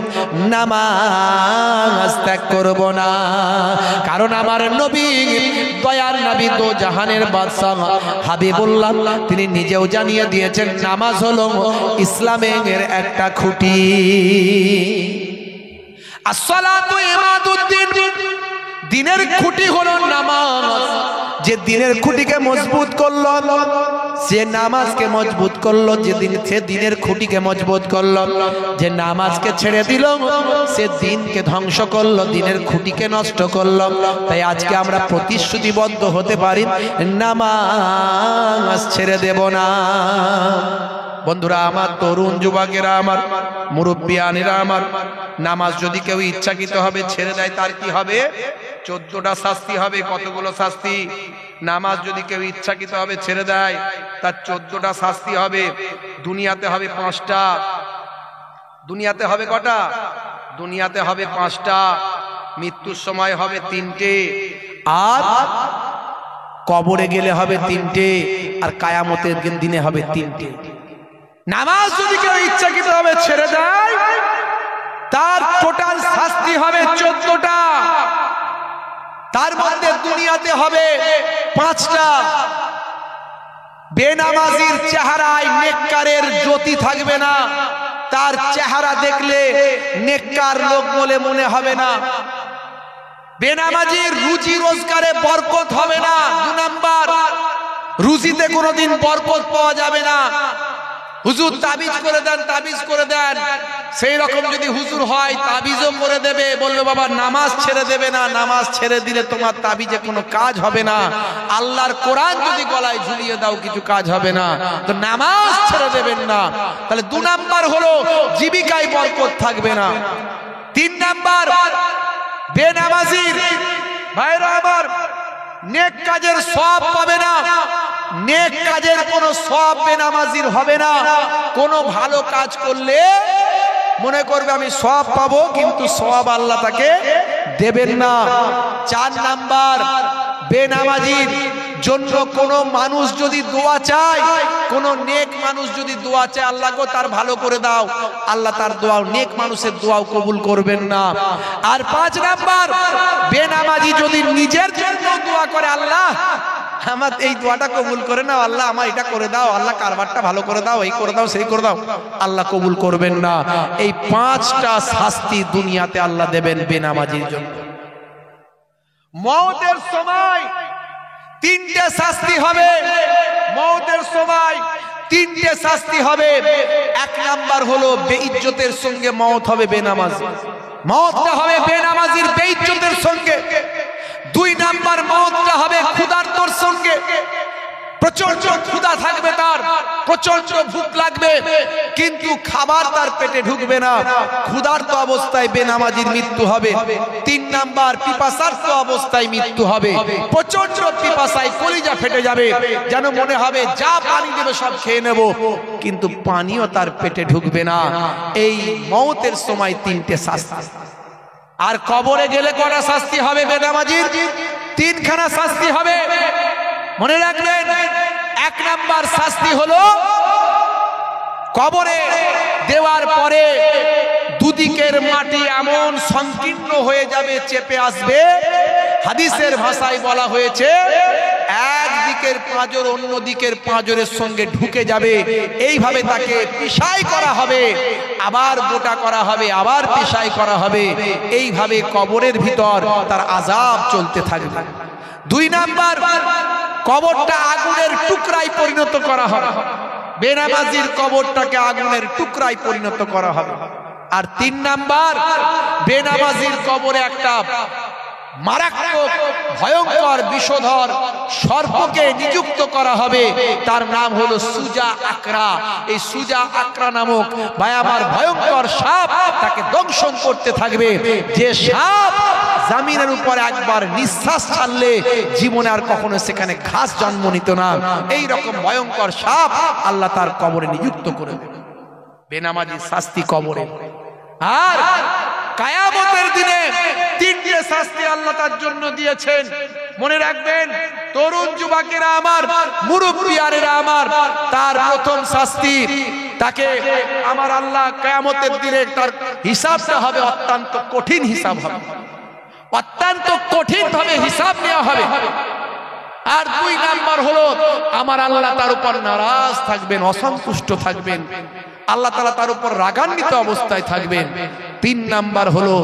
নামাজ ত্যাগ করব না। কারণ আমার নবী, দয়ার নবী, দো জাহানের বাদশাহ হাবিবুল্লাহ, তিনি নিজেও জানিয়ে দিয়েছেন নামাজ হলো ইসলামের একটা খুঁটি। আসসালাতু ইমাদুদ্দিন, দিনের খুঁটি হলো নামাজ। যে দিনের খুঁটিকে মজবুত করলো, সে নামাজকে মজবুত করলো। সে দিনের খুঁটিকে মজবুত করলো। যে নামাজকে ছেড়ে দিল, সে দিনকে ধ্বংস করলো, দিনের খুঁটিকে নষ্ট করলো। তাই আজকে আমরা প্রতিশ্রুতিবদ্ধ হতে পারি, নামাজ ছেড়ে দেব না। বন্ধুরা আমার, তরুণ যুবকেরা আমার, মুরব্বিয়ানেরা আমার, নামাজ যদি কেউ ইচ্ছাকৃত হবে ছেড়ে দেয়, তার কি হবে? 14টা শাস্তি হবে। কতগুলো শাস্তি? নামাজ যদি কেউ ইচ্ছাকৃত হবে ছেড়ে দেয়, তার 14টা শাস্তি হবে। দুনিয়াতে হবে 5টা। দুনিয়াতে হবে কটা? দুনিয়াতে হবে 5টা, মৃত্যুর সময় হবে 3টে, আর কবরে গেলে হবে 3টে, আর কিয়ামতের দিনে হবে 3টে। নামাজ যদি কেউ ইচ্ছাকৃত হবে ছেড়ে দেয়, তার টোটাল শাস্তি হবে 14টা। তার মধ্যে দুনিয়াতে হবে 5টা। বেনামাজির চেহারায় নেককারের জ্যোতি থাকবে না, তার চেহারা দেখলে নেককার লোক বলে মনে হবে না। বেনামাজির রুজি রোজগারে বরকত হবে না। 2 নাম্বার, রুজিতে কোনোদিন বরকত পাওয়া যাবে না। হুজুর তাবিজ করে দেন, তাবিজ করে দেন, সেই রকম যদি হুজুর হয় তাবিজও করে দেবে, বলবে বাবা নামাজ ছেড়ে দেবে না। নামাজ ছেড়ে দিলে তোমার তাবিজে কোনো কাজ হবে না। আল্লাহর কোরআন যদি গলায় ঝুলিয়ে দাও, কিছু কাজ হবে না। তো নামাজ ছেড়ে দেবেন না। তাহলে 2 নাম্বার হলো জীবিকায় বরকত থাকবে না। 3 নাম্বার, বেনামাজির ভাইরা আমার নেক কাজের সওয়াব পাবে না। নেক কাজের কোনো সওয়াব বেনামাজির হবে না। কোনো ভালো কাজ করলে মনে করবে আমি সওয়াব পাবো, কিন্তু সওয়াব আল্লাহ তাকে দেবেন না। 4 নাম্বার, বেনামাজির জন্য কোনো মানুষ যদি দোয়া চায়, কোনো নেক মানুষ যদি দোয়া চায়, আল্লাহ গো তার ভালো করে দাও, আল্লাহ তার দোয়া, নেক মানুষের দোয়াও কবুল করবেন না। আর 5 নাম্বার, বেনামাজি যদি নিজের জন্য দোয়া করে, আল্লাহ আমার এই দোয়াটা কবুল করে নাও, আল্লাহ আমার এটা করে দাও, আল্লাহ কারবারটা ভালো করে দাও, এই করে দাও, সেই করে দাও, আল্লাহ কবুল করবেন না। এই 5টা শাস্তি দুনিয়াতে আল্লাহ দেবেন বেনামাজির জন্য। মওতের সময় 3টে শাস্তি হবে। মওতের সময় 3টে শাস্তি হবে। 1 নাম্বার হলো বেইজ্জতের সঙ্গে মওত হবে বেনামাজি। মওতটা হবে বেনামাজির বেইজ্জতের সঙ্গে। 2 নাম্বার, মওতটা হবে ক্ষুধার্তর সঙ্গে। প্রচন্ড ক্ষুধা থাকবে, তার প্রচন্ড ভুক লাগবে, কিন্তু খাবার তার পেটে ঢুকবে না। ক্ষুধার্ত অবস্থায় বেনামাজির মৃত্যু হবে। 3 নাম্বার, পিপাসার্ত অবস্থায় মৃত্যু হবে। প্রচন্ড পিপাসায় কলিজা ফেটে যাবে, যেন মনে হবে যা পানি দেবে সব খেয়ে নেব, কিন্তু পানিও তার পেটে ঢুকবে না। এই মওতের সময় 3টে শাস্তি। আর কবরে গেলে কটা শাস্তি হবে বেনামাজির? 3খানা শাস্তি হবে। মনে রাখবেন, 1 নাম্বার শাস্তি হলো কবরে দেওয়ার পরে দুদিকের মাটি এমন সংকীর্ণ হয়ে যাবে, চেপে আসবে। হাদিসের ভাষায় বলা হয়েছে, একদিকের পাঁজর অন্য দিকের পাঁজরের সঙ্গে ঢুকে যাবে। এইভাবে তাকে পিষাই করা হবে, আবার গোটা করা হবে, আবার পিষাই করা হবে। এইভাবে কবরের ভিতর তার আযাব চলতে থাকবে। দুই নাম্বার, কবরটা আগুনের টুকরায় পরিণত করা হবে, বেনামাজির কবরটাকে আগুনের টুকরায় পরিণত করা হবে। আর তিন নাম্বার, বেনামাজির কবরে একটা মারাত্মক ভয়ঙ্কর বিষধর সর্পকে নিযুক্ত করা হবে, তার নাম হলো সুজা আকরা। এই সুজা আকরা নামক ভাই আমার ভয়ঙ্কর সাপ তাকে দংশন করতে থাকবে। যে সাপ জমিনের উপর একবার নিঃশ্বাস ছাড়লে জীবনে আর কখনো সেখানে ঘাস জন্ম নিত না, এই রকম ভয়ঙ্কর সাপ আল্লাহ তার কবরে নিযুক্ত করবে। বেনামাজি শাস্তি কবরে। আর কিয়ামতের দিনে তিনটে শাস্তি আল্লাহ তার জন্য দিয়েছেন, মনে রাখবেন তরুণ যুবকেরা আমার, মুরব্বিয়ারেরা আমার। তার প্রথম শাস্তি, তাকে আমার আল্লাহ কিয়ামতের দিনে তার হিসাবটা হবে অত্যন্ত কঠিন হিসাব হবে, অত্যন্ত কঠিন ভাবে হিসাব নেওয়া হবে। আর দুই নাম্বার হলো আমার আল্লাহ তার উপর নারাজ থাকবেন, অসন্তুষ্ট থাকবেন, আল্লাহ তাআলা তার উপর রাগান্বিত অবস্থায় থাকবেন। তিন নাম্বার হলো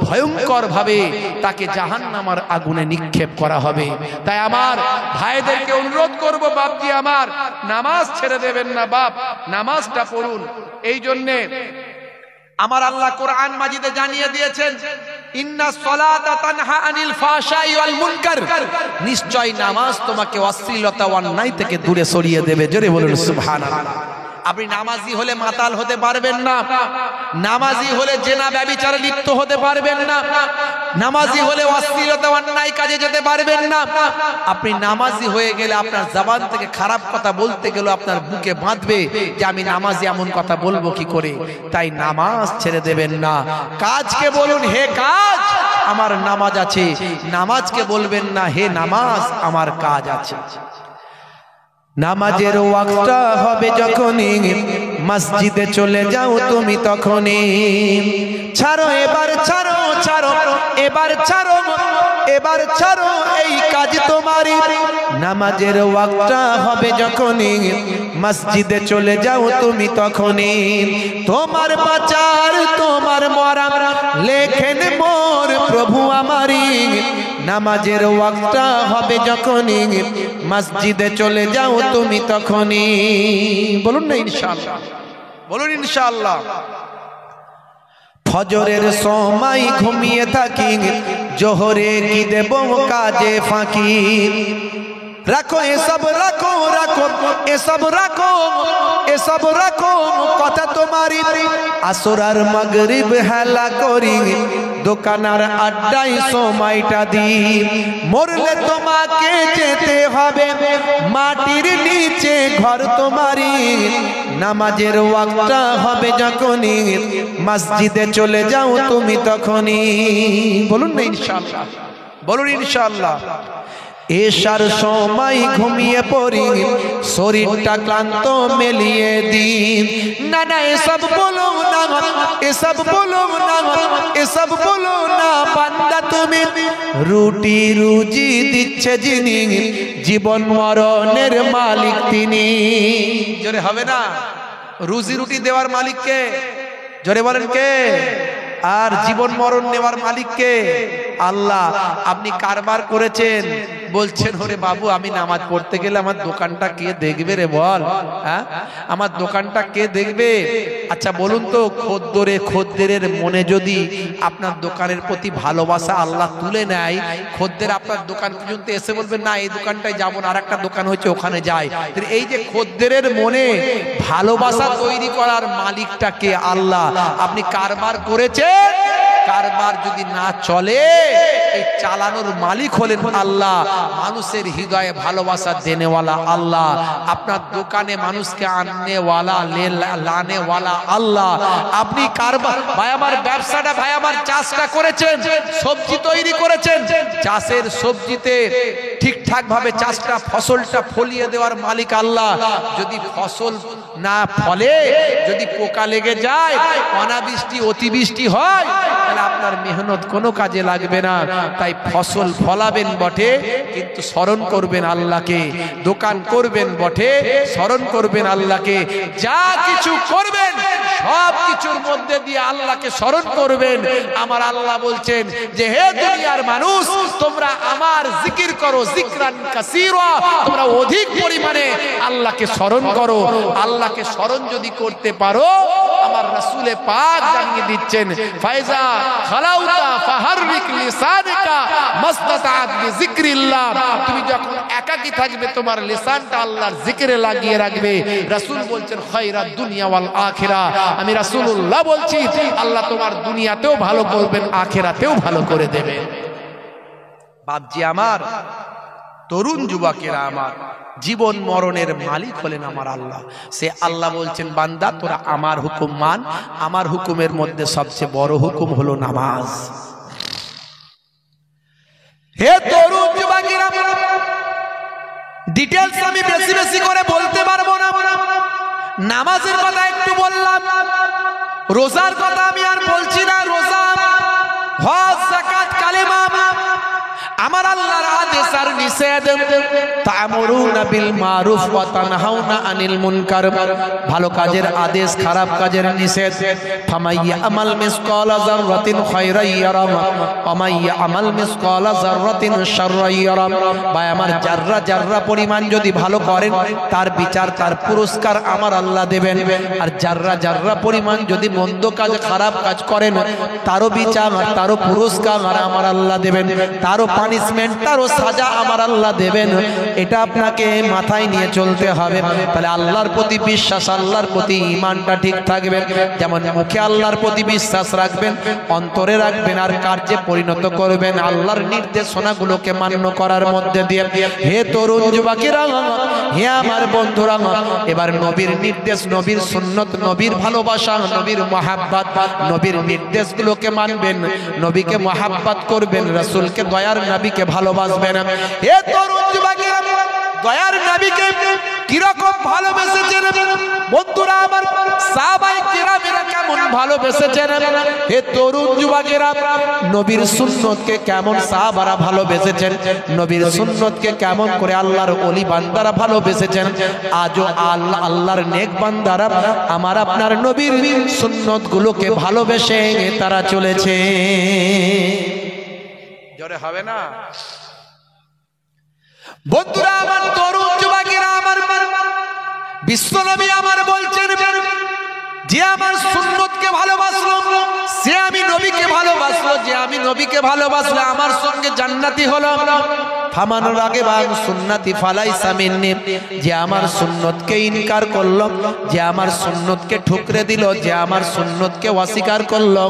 ভয়ঙ্কর ভাবে তাকে জাহান্নামের আগুনে নিক্ষেপ করা হবে। তাই আমার ভাইদেরকে অনুরোধ করব, বাপজি আমার নামাজ ছেড়ে দেবেন না, বাপ নামাজটা পড়ুন। এই জন্যে আমার আল্লাহ কোরআন মাজিদে জানিয়ে দিয়েছেন, ইন্নাস সালাতা তানহা আনিল ফাহশাই ওয়াল মুনকার, নিশ্চয় নামাজ তোমাকে অশ্লীলতা ও অন্যায় থেকে দূরে সরিয়ে দেবে। জোরে বলুন সুবহানাল্লাহ। আপনি নামাজি হলে মাতাল হতে পারবেন না, নামাজি হলে জেনা ব্যভিচারে লিপ্ত হতে পারবেন না, নামাজি হলে অশ্লীলতা অন্যায় কাজে যেতে পারবেন না। আপনি নামাজি হয়ে গেলে আপনার জবান থেকে খারাপ কথা বলতে গেলে আপনার বুকে বাঁধবে যে আমি নামাজি, এমন কথা বলবো কি করে। তাই নামাজ ছেড়ে দেবেন না। কাজকে বলুন হে কাজ আমার নামাজ আছে, নামাজকে বলবেন না হে নামাজ আমার কাজ আছে। নামাজের ওয়াক্তটা হবে যখনই মসজিদে চলে যাও তুমি তখনই। ছাড়ো এবার ছাড়ো, ছাড়ো এবার ছাড়ো, এবার ছাড়ো এই কাজ তোমারই। নামাজের ওয়াক্তটা হবে যখনই মসজিদে চলে যাও তুমি তখনই। তোমার বাঁচার তোমার মরা লেখেন মোর প্রভু আমারই। নামাজের ওয়াক্তটা হবে যখনই মসজিদে চলে যাও তুমি তখনই। বলুন না ইনশাআল্লাহ, বলুন ইনশাআল্লাহ। ফজরের সময় ঘুমিয়ে থাকি, জোহরে কি দেব কাজে ফাঁকি। রাখো এসব, রাখো রাখো এসব, রাখো এসব রাখো কথা তোমারই। আসর আর মাগরিব হেলা করি, দোকানার আড্ডায় সময়টা দিই। মরলে তোমাকে যেতে হবে মাটির নিচে ঘর তোমারই। নামাজের ওয়াক্তটা হবে যখনই মসজিদে চলে যাও তুমি তখনই। বলুন না ইনশাআল্লাহ, বলুন ইনশাআল্লাহ। এশার সময় ঘুমিয়ে পড়ি, শরীরটা ক্লান্ত মেলিয়ে দিন। না না এসব বলো না, এসব বলো না, এসব বলো না বান্দা তুমি। রুটি রুজি দিচ্ছে যিনি, জীবন মরণের মালিক তিনি। জোরে হবে না? রুজি রুটি দেওয়ার মালিক কে? জোরে বলেন কে? আর জীবন মরণ নেওয়ার মালিক কে? আল্লাহ। আপনি কারবার করেছেন, বলছেন ওরে বাবু আমি নামাজ পড়তে গেলে আমার দোকানটা কে দেখবে রে বল, হ্যাঁ আমার দোকানটা কে দেখবে? আচ্ছা বলুন তো, খদ্দেরের মনে যদি আপনার দোকানের প্রতি ভালোবাসা আল্লাহ তুলে নেয়, খদ্দের আপনার দোকান পর্যন্ত এসে বলবেন না এই দোকানটায় যাবো না, আর একটা দোকান হচ্ছে ওখানে যাই। এই যে খদ্দেরের মনে ভালোবাসা তৈরি করার মালিকটা কে? আল্লাহ। আপনি কারবার করেছেন, কারবার যদি না চলে এই চালানোর মালিক হলেন আল্লাহ। মানুষের হৃদয়ে ভালোবাসা দেনেওয়ালা আল্লাহ। আপনার দোকানে মানুষকে আননেওয়ালা লানেওয়ালা আল্লাহ। আপনি কারবার ভাই আমার ব্যবসাটা, ভাই আমার চাষটা করেছেন, সবজি তৈরি করেছেন, চাষের সবজিতে ঠিকঠাক ভাবে চাষটা ফসলটা ফলিয়ে দেওয়ার মালিক আল্লাহ। যদি ফসল না ফলে, যদি পোকা লেগে যায়, অনাবৃষ্টি অতিবৃষ্টি হয়, তাহলে আপনার মেহনত কোনো কাজে লাগবে না। তাই ফসল ফলাবেন বটে, কিন্তু স্মরণ করবেন আল্লাহকে। দোকান করবেন বটে, স্মরণ করবেন আল্লাহকে। যা কিছু করবেন করবেন, সব কিছুর মধ্যে দিয়ে আল্লাহকে স্মরণ করবেন। আমার আল্লাহ বলছেন যে হে দুনিয়ার মানুষ, তোমরা আমার জিকির করো, জিকরান কাসীরা, তোমরা অধিক পরিমাণে আল্লাহকে স্মরণ করো। আল্লাহকে স্মরণ যদি করতে পারো, আমার রাসূলে পাক জানিয়ে দিচ্ছেন, ফাইজা খালাউতা ফাহাররিক লিসানাকা মাসতাতাআত বিযিকরিল্লাহ। তুমি যখন একাকী থাকবে, তোমার লিসানটা আল্লাহর জিকিরে লাগিয়ে রাখবে। রাসূল বলছেন খায়রাত দুনিয়া ওয়াল আখিরা। আমি রাসূলুল্লাহ বলছি, আল্লাহ তোমার দুনিয়াতেও ভালো করবেন, আখিরাতেও ভালো করে দেবেন। বাপজি আমার, তরুণ যুবকেরা আমার, জীবন মরণের মালিক হলেন আমার আল্লাহ। সে আল্লাহ বলছেন, বান্দা তোরা আমার হুকুম মান। আমার হুকুমের মধ্যে সবচেয়ে বড় হুকুম হলো নামাজ। হে তরুণ যুবকেরা, ডিটেইলস আমি বেশি বেশি করে বলতে পারবো না। নামাজের কথা একটু বললাম, রোজার কথা আমি আর বলছি না। রোজা, হজ, যাকাত, কালেমা, আমার আল্লাহর আদেশ আর নিষেধ। তা'মুরুনা বিল মারুফ ওয়া তানহাউনা আনিল মুনকার, ভালো কাজের আদেশ, খারাপ কাজের নিষেধ। ফামাইয়া আমাল মিসকালা যাররাতিন খায়রান ইয়ারা ওয়া মাইয়া আমাল মিসকালা যাররাতিন শাররান ইয়ারা। ভাই আমার, জাররা জাররা পরিমাণ যদি ভালো করেন, তার বিচার, তার পুরস্কার আমার আল্লাহ দেবেন। আর জাররা জাররা পরিমাণ যদি মন্দ কাজ, খারাপ কাজ করেন, তারও বিচার, তারও পুরস্কার আমার আল্লাহ দেবেন। তারও পানিশমেন্ট, তারও সাজা আমার আল্লাহ দেবেন। এটা আপনাকে মাথায় নিয়ে চলতে হবে। তাহলে আল্লাহর প্রতি বিশ্বাস, আল্লাহর প্রতি ঈমানটা ঠিক থাকবে। যেমন মুখে আল্লাহর প্রতি বিশ্বাস রাখবেন, অন্তরে রাখবেন, আর কার্যে পরিণত করবেন আল্লাহর নির্দেশনাগুলোকে মান্য করার মধ্যে দিয়ে। হে তরুণ যুবকেরা, হে আমার বন্ধুরা, এবার নবীর নির্দেশ, নবীর সুন্নত, নবীর ভালোবাসা, নবীর মহাব্বত, নবীর নির্দেশগুলোকে মানবেন, নবীকে মহাব্বত করবেন, রাসূলকে, দয়ার নবীকে ভালোবাসবেন। হে তরুণ যুবকেরা, দয়ার নবীকে কিরকম ভালোবেসেছেন বন্ধুরা আমার, সাহাবায়ে কেরামেরা কেমন ভালোবেসেছেন। হে তরুণ যুবকেরা, নবীর সুন্নতকে কেমন সাহাবারা ভালোবেসেছেন, নবীর সুন্নতকে কেমন করে আল্লাহর ওলি বান্দারা ভালোবেসেছেন। আজও আল্লাহর নেক বান্দারা আমার আপনার নবীর সুন্নতগুলোকে ভালোবেসে তারা চলেছে। জোরে হবে না বন্ধুরা আমার, তরুণ যুবকেরা আমার, বিশ্বনবী আমার বলছেন, যে আমার সুন্নতকে ভালোবাসলো, সে আমি নবীকে ভালোবাসলো। যে আমি নবীকে ভালোবাসলে আমার সঙ্গে জান্নাতি হলো। ফামান রাগিবা আন সুন্নতি ফালাইসা মিন্নি, যে আমার সুন্নতকে ইনকার করলো, যে আমার সুন্নতকে ঠুকরে দিল, যে আমার সুন্নতকে অস্বীকার করলো,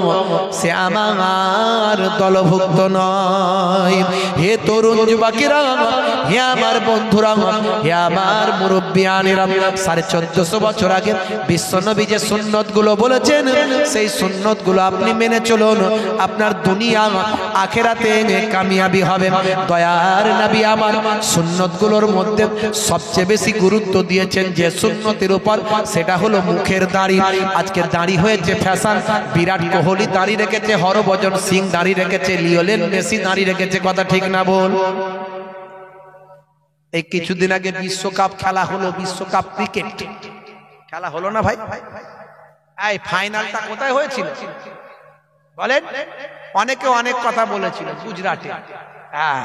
সে আমার দলভুক্ত নয়। হে তরুণ যুবকেরা, হে আমার বন্ধুরা, হে আমার মুরব্বিয়ানেরা, 1450 বছর আগে বিশ্বনবী যে সুন্নতগুলো বলেছেন, সেই সুন্নতগুলো আপনি মেনে চলুন, আপনার দুনিয়া আখিরাতে কামিয়াবি হবে। দয়ার নবী আমার সুন্নতগুলোর মধ্যে সবচেয়ে বেশি গুরুত্ব দিয়েছেন যে সুন্নতের উপর, সেটা হলো মুখের দাড়ি। আজকে দাড়ি হয়েছে ফ্যাশন। বিরাট কোহলি দাড়ি রেখেছে, হরভজন সিং দাড়ি রেখেছে, লিওনেল মেসি দাড়ি রেখেছে। কথা ঠিক না বল? এই কিছুদিন আগে বিশ্বকাপ খেলা হলো, বিশ্বকাপ ক্রিকেট খেলা হলো না ভাই? এই ফাইনালটা কোথায় হয়েছিল বলেন? অনেকে অনেক কথা বলেছিল, গুজরাটে। হ্যাঁ,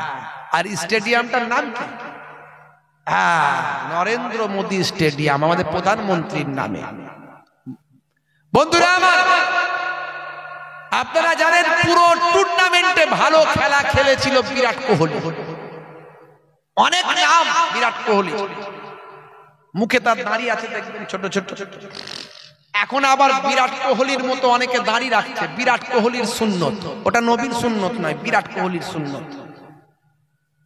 আর স্টেডিয়ামটার নাম কি? হ্যাঁ, নরেন্দ্র মোদী স্টেডিয়াম, আমাদের প্রধানমন্ত্রীর নামে। বন্ধুরা আমার, আপনারা জানেন পুরো টুর্নামেন্টে ভালো খেলা খেলেছিল বিরাট কোহলি। অনেক নাম বিরাট কোহলি, মুখে তার দাড়ি আছে দেখবেন ছোট ছোট। এখন আবার বিরাট কোহলির মতো অনেকে দাড়ি রাখছে। বিরাট কোহলির সুন্নত, ওটা নবীর সুন্নত নয়, বিরাট কোহলির সুন্নত।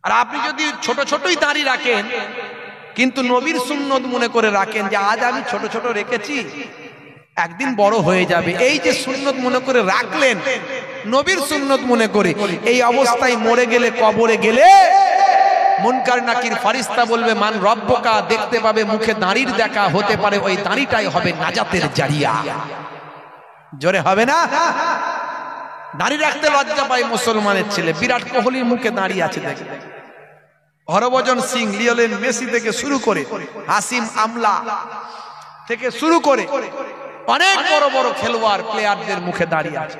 আর আপনি যদি ছোট ছোটই দাড়ি রাখেন, কিন্তু নবীর সুন্নত মনে করে রাখেন যে আজ আমি ছোট ছোট রেখেছি, একদিন বড় হয়ে যাবে, এই যে সুন্নত মনে করে রাখলেন, নবীর সুন্নত মনে করে, এই অবস্থায় মরে গেলে, কবরে গেলে মুনকার নাকির ফারিস্তা বলবে মান রব্বকা, দেখতে পাবে মুখে দাড়ির দেখা, হতে পারে ওই দাড়িটাই হবে নাজাতের জারিয়া। জোরে হবে না? দাড়ি রাখতে লজ্জা পায় মুসলমানের ছেলে। বিরাট কোহলির মুখে দাড়ি আছে দেখে, হরভজন সিং, লিওনেল মেসি থেকে শুরু করে, হাসিম আমলা থেকে শুরু করে অনেক বড় বড় খেলোয়াড় প্লেয়ারদের মুখে দাঁড়িয়ে আছে।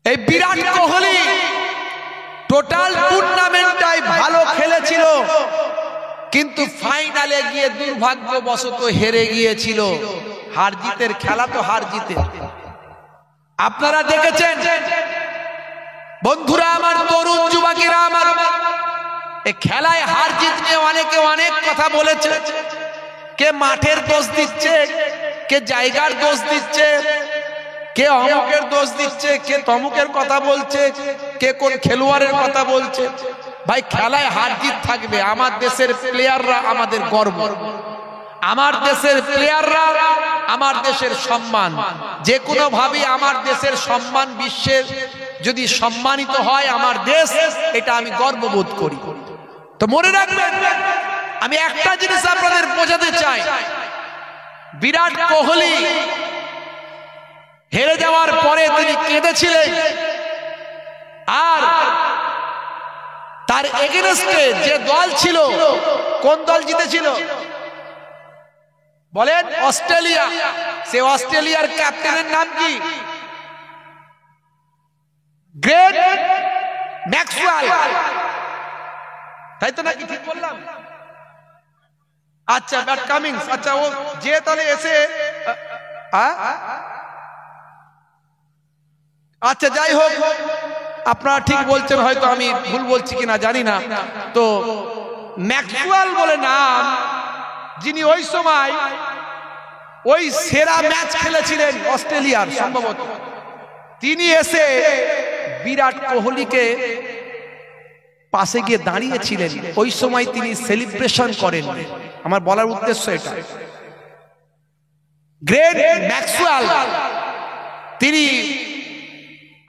এই বিরাট কোহলি টোটাল টুর্নামেন্টটাই ভালো খেলেছিল, কিন্তু ফাইনালে গিয়ে দুর্ভাগ্যবশত হেরে গিয়েছিল। হার জিতের খেলা তো হার জিতে আপনারা দেখেছেন। বন্ধুরা আমার, তরুণ যুবকেরা আমার, এই খেলায় হার জিত নিয়ে অনেকে অনেক কথা বলেছে। কে মাঠের দোষ দিচ্ছে, কে জায়গার দোষ দিচ্ছে, কে অমুকের দোষ দিচ্ছে, কে তমুকের কথা বলছে, কে কোন খেলোয়াড়ের কথা বলছে। ভাই, খেলায় হার জিত থাকবে। আমার দেশের প্লেয়াররা আমাদের গর্ব, আমার দেশের প্লেয়াররা আমার দেশের সম্মান। যে কোনো ভাবে আমার দেশের সম্মান বিশ্বের যদি সম্মানিত হয় আমার দেশ, এটা আমি গর্ববোধ করি। তো মনে রাখবেন, আমি একটা জিনিস আপনাদের বোঝাতে চাই, বিরাট কোহলি হেরে যাওয়ার পরে তিনি কেঁদেছিলেন, আর তার এগেনস্টে যে দল ছিল, কোন দল জিতেছিল বলেন? অস্ট্রেলিয়া। সে অস্ট্রেলিয়ার ক্যাপ্টেনের নাম কি? গ্রেট ম্যাক্সওয়েল, তাই তো নাকি? ঠিক বললাম? আচ্ছা, ব্যাট কামিংস। আচ্ছা, ও যে তাহলে এসে আচ্ছা, যাই হোক, আপনারা ঠিক বলছেন, হয়তো আমি ভুল বলছি কিনা জানি না। তো ম্যাক্সওয়েল বলে নাম, যিনি ওই সময় ওই সেরা ম্যাচ খেলেছিলেন অস্ট্রেলিয়ার সম্ভবত, তিনি এসে বিরাট কোহলিকে পাশে গিয়ে দাঁড়িয়েছিলেন। ওই সময় তিনি সেলিব্রেশন করেন। আমার বলার উদ্দেশ্য এটা, গ্রেট ম্যাক্সওয়েল তিনি,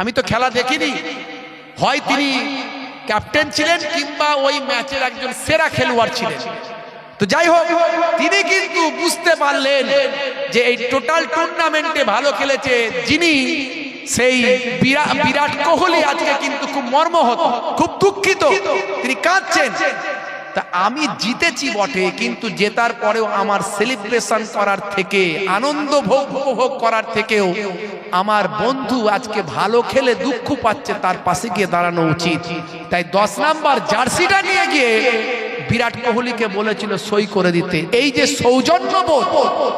আমি তো খেলা দেখিনি, হয় তিনি ক্যাপ্টেন ছিলেন কিংবা ওই ম্যাচের একজন সেরা খেলোয়াড় ছিলেন। তো যাই হোক, তিনি কিন্তু বুঝতে পারলেন যে এই টোটাল টুর্নামেন্টে ভালো খেলেছে যিনি, সেই বিরাট কোহলি আজকে কিন্তু খুব মর্মাহত, খুব দুঃখিত, তিনি কাঁদছেন। তা আমি জিতেছি বটে, কিন্তু জেতার পরেও আমার সেলিব্রেশন করার থেকে, আনন্দ উপভোগ করার থেকেও আমার বন্ধু আজকে ভালো খেলে দুঃখ পাচ্ছে, তার পাশে গিয়ে দাঁড়ানো উচিত। তাই 10 নাম্বার জার্সিটা নিয়ে গিয়ে বিরাট কোহলিকে বলেছিল সই করে দিতে। এই যে সৌজন্যবোধ,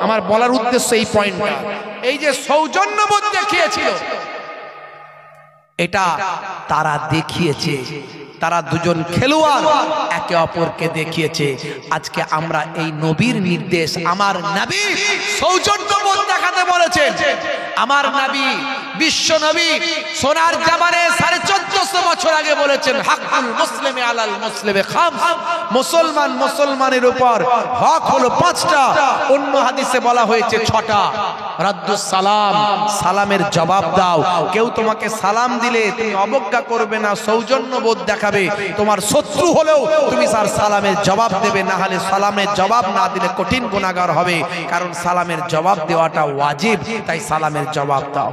আমার বলার উদ্দেশ্য এই পয়েন্টটা, এই যে সৌজন্যবোধ দেখিয়েছিল, এটা তারা দেখিয়েছে। তারা দুজন খেলোয়াড় একে অপরকে দেখিয়েছে। আজকে আমরা এই নবীর নির্দেশ, আমার নবী সৌজন্যবোধ দেখাতে বলেছেন। আমার নবী, বিশ্ব নবী, সোনার জামানে 1450 বছর আগে বলেছেন, হাক্কুল মুসলিমে আলাল মুসলিমে খামস, মুসলমান মুসলমানের উপর হক হলো 5টা। অন্য হাদিসে বলা হয়েছে 6টা। রাদ্দুস সালাম, সালামের জবাব দাও। কেউ তোমাকে সালাম দিলে তুমি অবজ্ঞা করবে না, সৌজন্যবোধ দেখাবে। তোমার শত্রু হলেও তুমি তার সালামের জবাব দেবে, না হলে সালামের জবাব না দিলে কঠিন গুনাহগার হবে। কারণ সালামের জবাব দেওয়াটা ওয়াজিব, তাই সালামের জবাব দাও।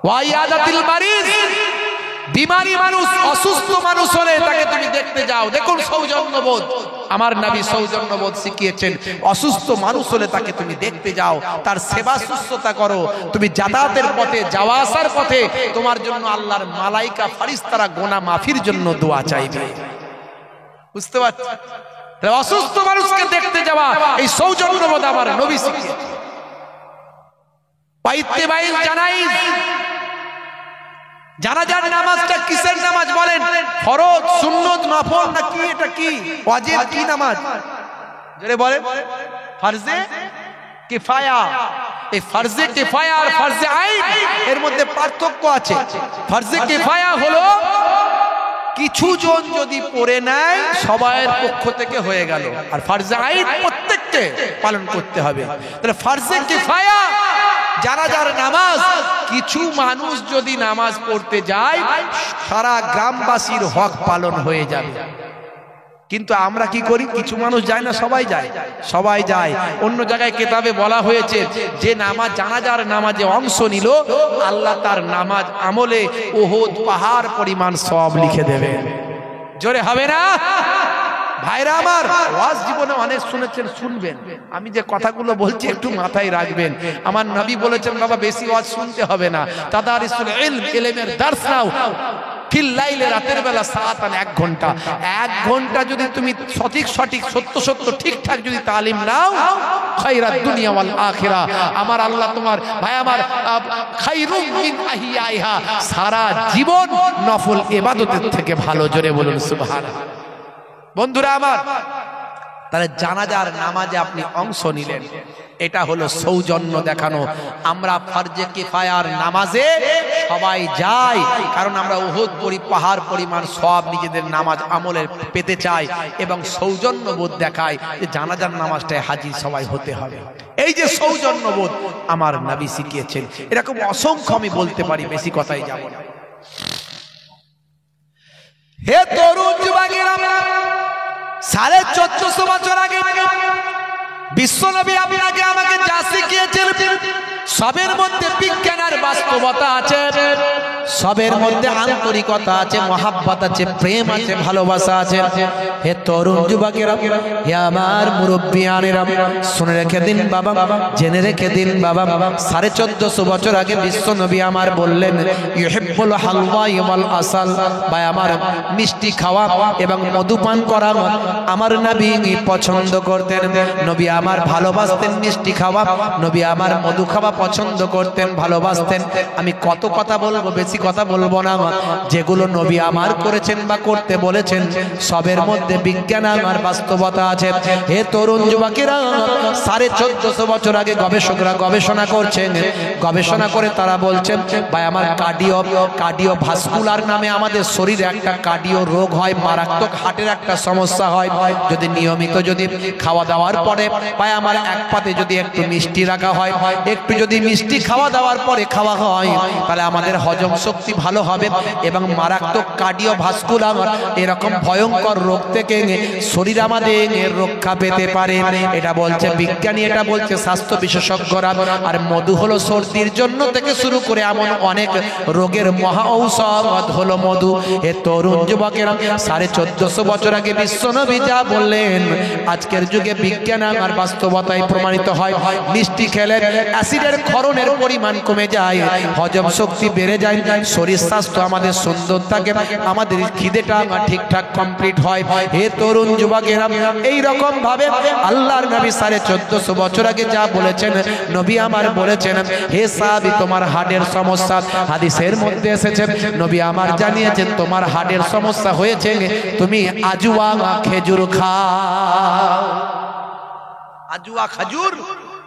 ওয়াইয়াদাতিল মারিজ, বিমারি মানুষ, অসুস্থ মানুষ হলে তাকে তুমি দেখতে যাও। দেখুন সৌজন্যবোধ, আমার নবী সৌজন্যবোধ শিখিয়েছেন। অসুস্থ মানুষ হলে তাকে তুমি দেখতে যাও, তার সেবা শুশ্রূষা করো। তুমি যাতায়াতের পথে, যাওয়া আসার পথে তোমার জন্য আল্লাহর মালাইকা ফারিস্তারা গুনাহ মাফির জন্য দোয়া চাইবে। বুঝতে পারছেন? অসুস্থ মানুষকে দেখতে যাওয়া, এই সৌজন্যবোধ আমার নবী শিখিয়েছেন। পাইত্তেবাইল জানাইজ, জানাজার নামাজটা কিসের নামাজ বলেন? ফরজ, সুন্নত, নফল না কি? এটা কি ওয়াজিব, কি নামাজ জোরে বলেন? ফরজে কিফায়া। এই ফরজে কিফায়া আর ফরজে আইন এর মধ্যে পার্থক্য আছে। ফরজে কিফায়া হলো কিছু জন যদি পড়ে নেয় সবার পক্ষ থেকে হয়ে গেল, আর ফরজে আইন প্রত্যেককে পালন করতে হবে। তাহলে ফরজে কিফায়া জানাজার নামাজ, কিছু মানুষ যদি নামাজ পড়তে যায় সারা গ্রামবাসীর হক পালন হয়ে যাবে। কিন্তু আমরা কি করি? কিছু মানুষ যায় না, সবাই যায়। সবাই যায়। অন্য জায়গায় কিতাবে বলা হয়েছে যে নামাজ, জানাজার নামাজে অংশ নিল, আল্লাহ তার নামাজ আমলে উহুদ পাহাড় পরিমাণ সওয়াব লিখে দেবে। জোরে হবে না? ভাইরা আমার, ওয়াজ জীবনে অনেক শুনেছেন, শুনবেন। আমি যে কথাগুলো বলছি একটু মাথায় রাখবেন। আমার নবী বলেছেন বাবা বেশি ওয়াজ শুনতে হবে না, তাদারিসুল ইলম, ইলমের দার্স নাও ফিল লাইলে, রাতের বেলা সাআতান, 1 ঘন্টা। 1 ঘন্টা যদি তুমি সঠিক সত্য ঠিকঠাক যদি তালিম নাও, খায়রাত দুনিয়া ওয়াল আখিরা, আমার আল্লাহ তোমার ভাই আমার খায়রুম মিন আহিয়াইহা, সারা জীবন নফল ইবাদতের থেকে ভালো। জোরে বলুন সুবহানাল্লাহ। বন্ধুরা আমার, তাহলে জানাজার নামাজে আপনি অংশ নিলেন, এটা হলো সৌজন্য দেখানো। আমরা ফরজে কিফায়ার নামাজে সবাই যাই, কারণ আমরা উহুদ পাহাড় পরিমাণ সওয়াব নিজেদের নামাজ আমলের পেতে চাই এবং সৌজন্যবোধ দেখায় যে জানাজার নামাজটায় হাজির সবাই হতে হবে। এই যে সৌজন্যবোধ আমার নবী শিখিয়েছেন, এরকম অসংখ্য আমি বলতে পারি, বেশি কথাই যাব না। হে তরুণ যুবকেরা, 1450 বছর আগে বিশ্বনবী আপনাকে আমাকে যা শিখিয়েছেন, সবের মধ্যে বিজ্ঞান আর বাস্তবতা আছে, সবের মধ্যে আন্তরিকতা আছে, মহাব্বত আছে, প্রেম আছে, ভালোবাসা আছে। হে তরুণ যুবকেরা, হে আমার মুরব্বিয়ানেরা, শুনে রেখে দিন বাবা, জেনে রেখে দিন বাবা, 1450 বছর আগে বিশ্বনবী আমার বললেন ইউহিব্বুল হালওয়া ওয়াল আসাল, ভাই আমার মিষ্টি খাওয়া এবং মধুপান করা আমার নবী পছন্দ করতেন। নবী আমার ভালোবাসতেন মিষ্টি খাওয়া, নবী আমার মধু খাওয়া পছন্দ করতেন, ভালোবাসতেন। আমি কত কথা বলবো, বেশি কথা বলবো না। যেগুলো নবী আমার করেছেন বা করতে বলেছেন, সবের মধ্যে বিজ্ঞান আর বাস্তবতা আছে। হে তরুণ যুবকেরা, 1450 বছর আগে গবেষকরা গবেষণা করছেন, গবেষণা করে তারা বলছেন ভাই আমার কার্ডিও ভাস্কুলার নামে আমাদের শরীরে একটা কার্ডিও রোগ হয়, মারাত্মক হার্টের একটা সমস্যা হয়। যদি নিয়মিত যদি খাওয়া দাওয়ার পরে ভাই আমার এক পাতে যদি একটু মিষ্টি রাখা হয়, একটু যদি মিষ্টি খাওয়া দাওয়ার পরে খাওয়া হয়, তাহলে আমাদের হজম শক্তি ভালো হবে এবং মারাত্মক কার্ডিও ভাস্কুলার এরকম ভয়ঙ্কর রোগ থেকে শরীর আমাদের রক্ষা পেতে পারে। এটা বলছে বিজ্ঞানী, এটা বলছে স্বাস্থ্য বিশেষজ্ঞরা। আর মধু হলো সর্দির জন্য থেকে শুরু করে এমন অনেক রোগের মহা ঔষধ হলো মধু। এ তরুণ যুবকেরা, 1450 বছর আগে বিশ্বনবী যা বললেন, আজকের যুগে বিজ্ঞান আর বাস্তবতায় প্রমাণিত হয়। মিষ্টি খেলে অ্যাসিডের ক্ষরণের পরিমাণ কমে যায়, হজম শক্তি বেড়ে যায়, শরীর স্বাস্থ্য আমাদের সুন্দর থাকে, আমাদের খিদেটা ঠিকঠাক কমপ্লিট হয়। হে তরুণ যুবকেরা, এই রকম ভাবে আল্লাহর নবী 1450 বছর আগে যা বলেছেন, নবী আমার বলেছেন হে সাহাবী তোমার হার্টের সমস্যা, হাদিসের মধ্যে এসেছে নবী আমার জানিয়েছেন তোমার হার্টের সমস্যা হয়েছে, তুমি আজুয়া খেজুর খাও। আজুয়া খেজুর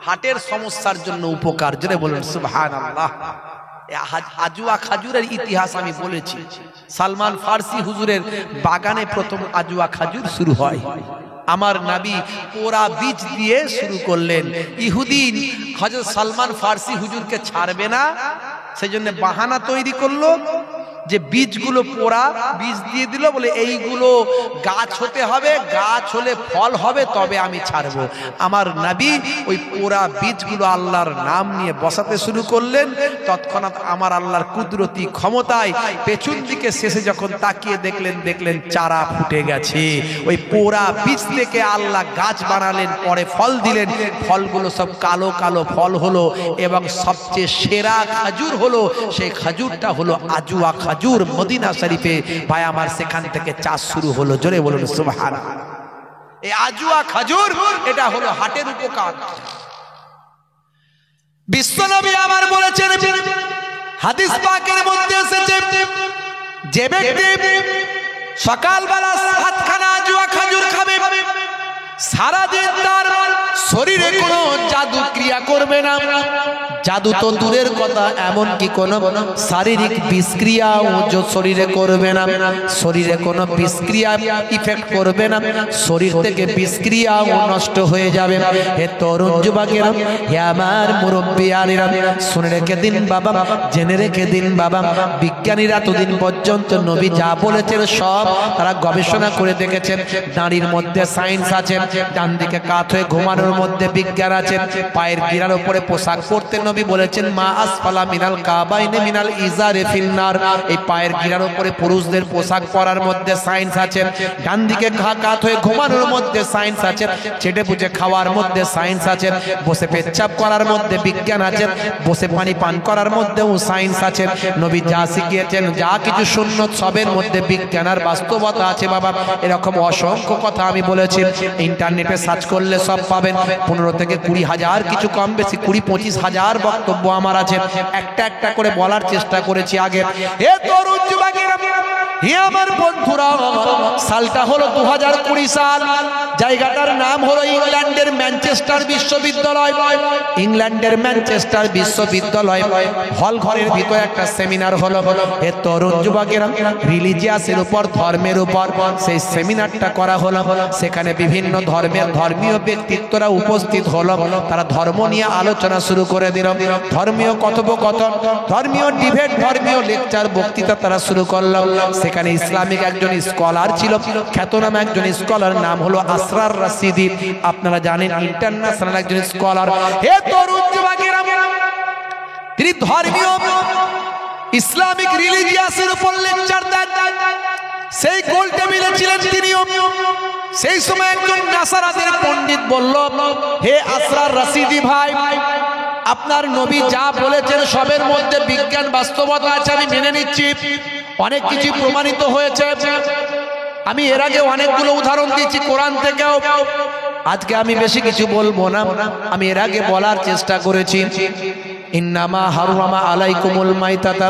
হার্টের সমস্যার জন্য উপকার। জোরে বলুন সুবহানাল্লাহ। আজুয়া খাজুরের ইতিহাস আমি বলেছি, সালমান ফার্সি হুজুরের বাগানে প্রথম আজুয়া খাজুর শুরু হয়। আমার নবী পোড়া বীজ দিয়ে শুরু করলেন। ইহুদি হযরত সালমান ফার্সি হুজুরকে ছাড়বে না, সেজন্য বাহানা তৈরি করলো যে বীজগুলো পোড়া বীজ দিয়ে দিল, বলে এইগুলো গাছ হতে হবে, গাছ হলে ফল হবে তবে আমি ছাড়বো। আমার নবী ওই পোড়া বীজগুলো আল্লাহর নাম নিয়ে বসাতে শুরু করলেন। তৎক্ষণাৎ আমার আল্লাহর কুদরতি ক্ষমতায় পেছন দিকে শেষে যখন তাকিয়ে দেখলেন চারা ফুটে গেছে। ওই পোড়া বীজ থেকে আল্লাহ গাছ বানালেন, পরে ফল দিলেন, ফলগুলো সব কালো কালো ফল হলো এবং সবচেয়ে সেরা খাজুর হলো, সেই খাজুরটা হলো আজুয়া খাজুর। মদিনা শরীফে ভাই আমার সেখান থেকে চাষ শুরু হলো। জোরে বলুন সুবহানাল্লাহ। এই আজুয়া খাজুর এটা হলো হার্টের উপকার। বিশ্বনবী আমার বলেছেন, হাদিস পাকের মধ্যে এসেছে, যে ব্যক্তি সকালবেলা 7খানা আজুয়া খাজুর খাবে, সারাদিন তার শরীরে কোনো জাদু ক্রিয়া করবে না। জাদু তো দূরের কথা, এমনকি কোনো শারীরিক বিষক্রিয়াও শরীরে করবে না, শরীরে কোনো বিষক্রিয়া ইফেক্ট করবে না, শরীর থেকে বিষক্রিয়াও নষ্ট হয়ে যাবে। হে তরুণ যুবকেরা, হে আমার মুরব্বিয়ানেরা, শুনে রেখে দিন বাবা, জেনে রেখে দিন বাবা, বিজ্ঞানীরা এতদিন পর্যন্ত নবী যা বলেছেন সব তারা গবেষণা করে দেখেছেন। নারীর মধ্যে সায়েন্স আছে, ডান দিকে কাত হয়ে ঘুমানোর মধ্যে বিজ্ঞান আছে। পায়ের গিরার উপরে পোশাক পরতে নবী বলেছেন মা আসফালা মিনাল কাবাইনে মিনাল ইজারে ফিন্নার। এই পায়ের গিরার উপরে পুরুষদের পোশাক পরার মধ্যে সায়েন্স আছে। ডান দিকে কাত হয়ে ঘুমানোর মধ্যে সায়েন্স আছে। চেটে পুচে খাওয়ার মধ্যে সায়েন্স আছে। বসে পেচ্ছাপ করার মধ্যে বিজ্ঞান আছে। বসে পানি পান করার মধ্যেও সায়েন্স আছে। নবী যা শিখিয়েছেন যা কিছু সুন্নত সবের মধ্যে বিজ্ঞান আর বাস্তবতা আছে বাবা। এরকম অসংখ্য কথা আমি বলেছি, ইন্টারনেটে সার্চ করলে সব পাবেন। 15 থেকে 20 হাজার, কিছু কম বেশি 20-25 হাজার বক্তব্য আমার আছে। একটা একটা করে বলার চেষ্টা করেছি আগে। এ তরুণ যুবকেরা, হে আমার বন্ধুরা, সালটা হলো 2020 সাল। জায়গাটার নাম হলো ইংল্যান্ডের ম্যানচেস্টার বিশ্ববিদ্যালয়। ইংল্যান্ডের ম্যানচেস্টার বিশ্ববিদ্যালয় হল ঘরের ভিতরে একটা সেমিনার হলো। হে তরুণ যুবকেরা, রিলিজিয়াসের উপর, ধর্মের উপর সেই সেমিনারটা করা হলো। সেখানে বিভিন্ন ধর্মের ধর্মীয় ব্যক্তিত্বরা উপস্থিত হলো। তারা ধর্ম নিয়ে আলোচনা শুরু করে দিল। ধর্মীয় কথোপকথন, ধর্মীয় ডিবেট, ধর্মীয় লেকচার, বক্তৃতা তারা শুরু করলো। সেখানে ইসলামিক একজন স্কলার ছিল, খ্যাতনামা একজন স্কলার, নাম হলো আসরার রাশিদি। আপনারা জানেন ইন্টারন্যাশনাল একজন স্কলার। হে তরুণ যুবকেরা, তিনি ধর্মীয় ইসলামিক রিলিজিয়াসের উপর লেকচার দেন। সেই গোল টেবিলে ছিলেন তিনিও। সেই সময় একজন নাসারাদের পণ্ডিত বলল, হে আসরার রাশিদি ভাই, আপনার নবী যা বলেছেন সবের মধ্যে বিজ্ঞান বাস্তবতা আছে, আমি মেনে নিচ্ছি। অনেক কিছু প্রমাণিত হয়েছে। আমি এর আগে অনেকগুলো উদাহরণ দিয়েছি কোরআন থেকেও। আজকে আমি বেশি কিছু বলবো না। আমি এর আগে বলার চেষ্টা করেছি, ইন্নামা হাররামা আলাইকুমুল মাইতাতা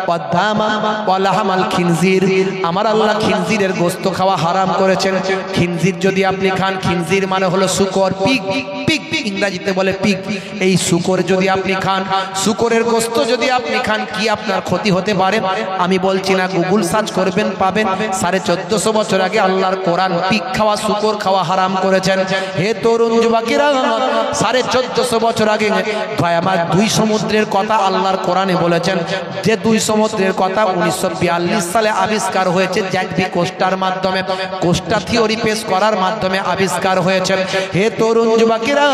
ওয়াদ-দামা ওয়া লাহমাল খিনজির। আমার আল্লাহ খিনজিরের গোশত খাওয়া হারাম করেছেন। খিনজির যদি আপনি খান, খিনজির মানে হলো শূকর, পিগ, পিগ ইংরেজিতে বলে পিগ। এই শূকর যদি আপনি খান, শূকরের গোশত যদি আপনি খান, কি আপনার ক্ষতি হতে পারে? আমি বলছি না, গুগল সার্চ করবেন, পাবেন। 1450 বছর আগে আল্লাহর কোরআন পিগ খাওয়া, শূকর খাওয়া হারাম করেছেন। হে তরুণ যুবকেরা, 1450 বছর আগে ভাই আমার 2 সমুদ্রের কথা আল্লাহর কোরআনে বলেছেন। যে 2 সমুদ্রের কথা 1942 সালে আবিষ্কার হয়েছে জ্যাকবি কোস্টার মাধ্যমে, কোস্টা থিওরি পেশ করার মাধ্যমে আবিষ্কার হয়েছে। হে তরুণ যুবকেরা,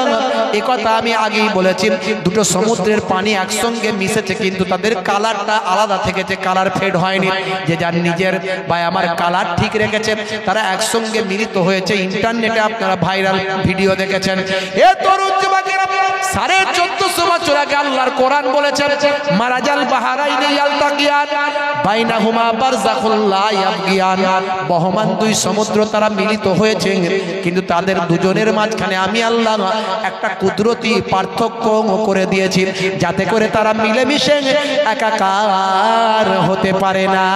এই কথা আমি আগেই বলেছি। দুটো সমুদ্রের পানি একসঙ্গে মিশেছে, কিন্তু তাদের কালারটা আলাদা থেকেছে, কালার ফেড হয়নি। যে যার নিজের ভাই আমার কালার ঠিক রেখেছে, তারা একসঙ্গে মিলিত হয়েছে। ইন্টারনেটে আপনারা ভাইরাল ভিডিও দেখেছেন। হে তরুণ যুবকেরা, 1450 বছর আগে আল্লাহর কোরআন বলেছেন, মারাজাল বাহারাইনি ইয়ালতাকিয়ান বাইনাহুমা বারযাখুল লা ইয়াবগিয়ান। বহমান 2 সমুদ্র তারা মিলিত হয়েছে, কিন্তু তাদের দুজনের মাঝখানে আমি আল্লাহ একটা কুদরতি পার্থক্য করে দিয়েছি, যাতে করে তারা মিলেমিশে একাকার হতে পারে না।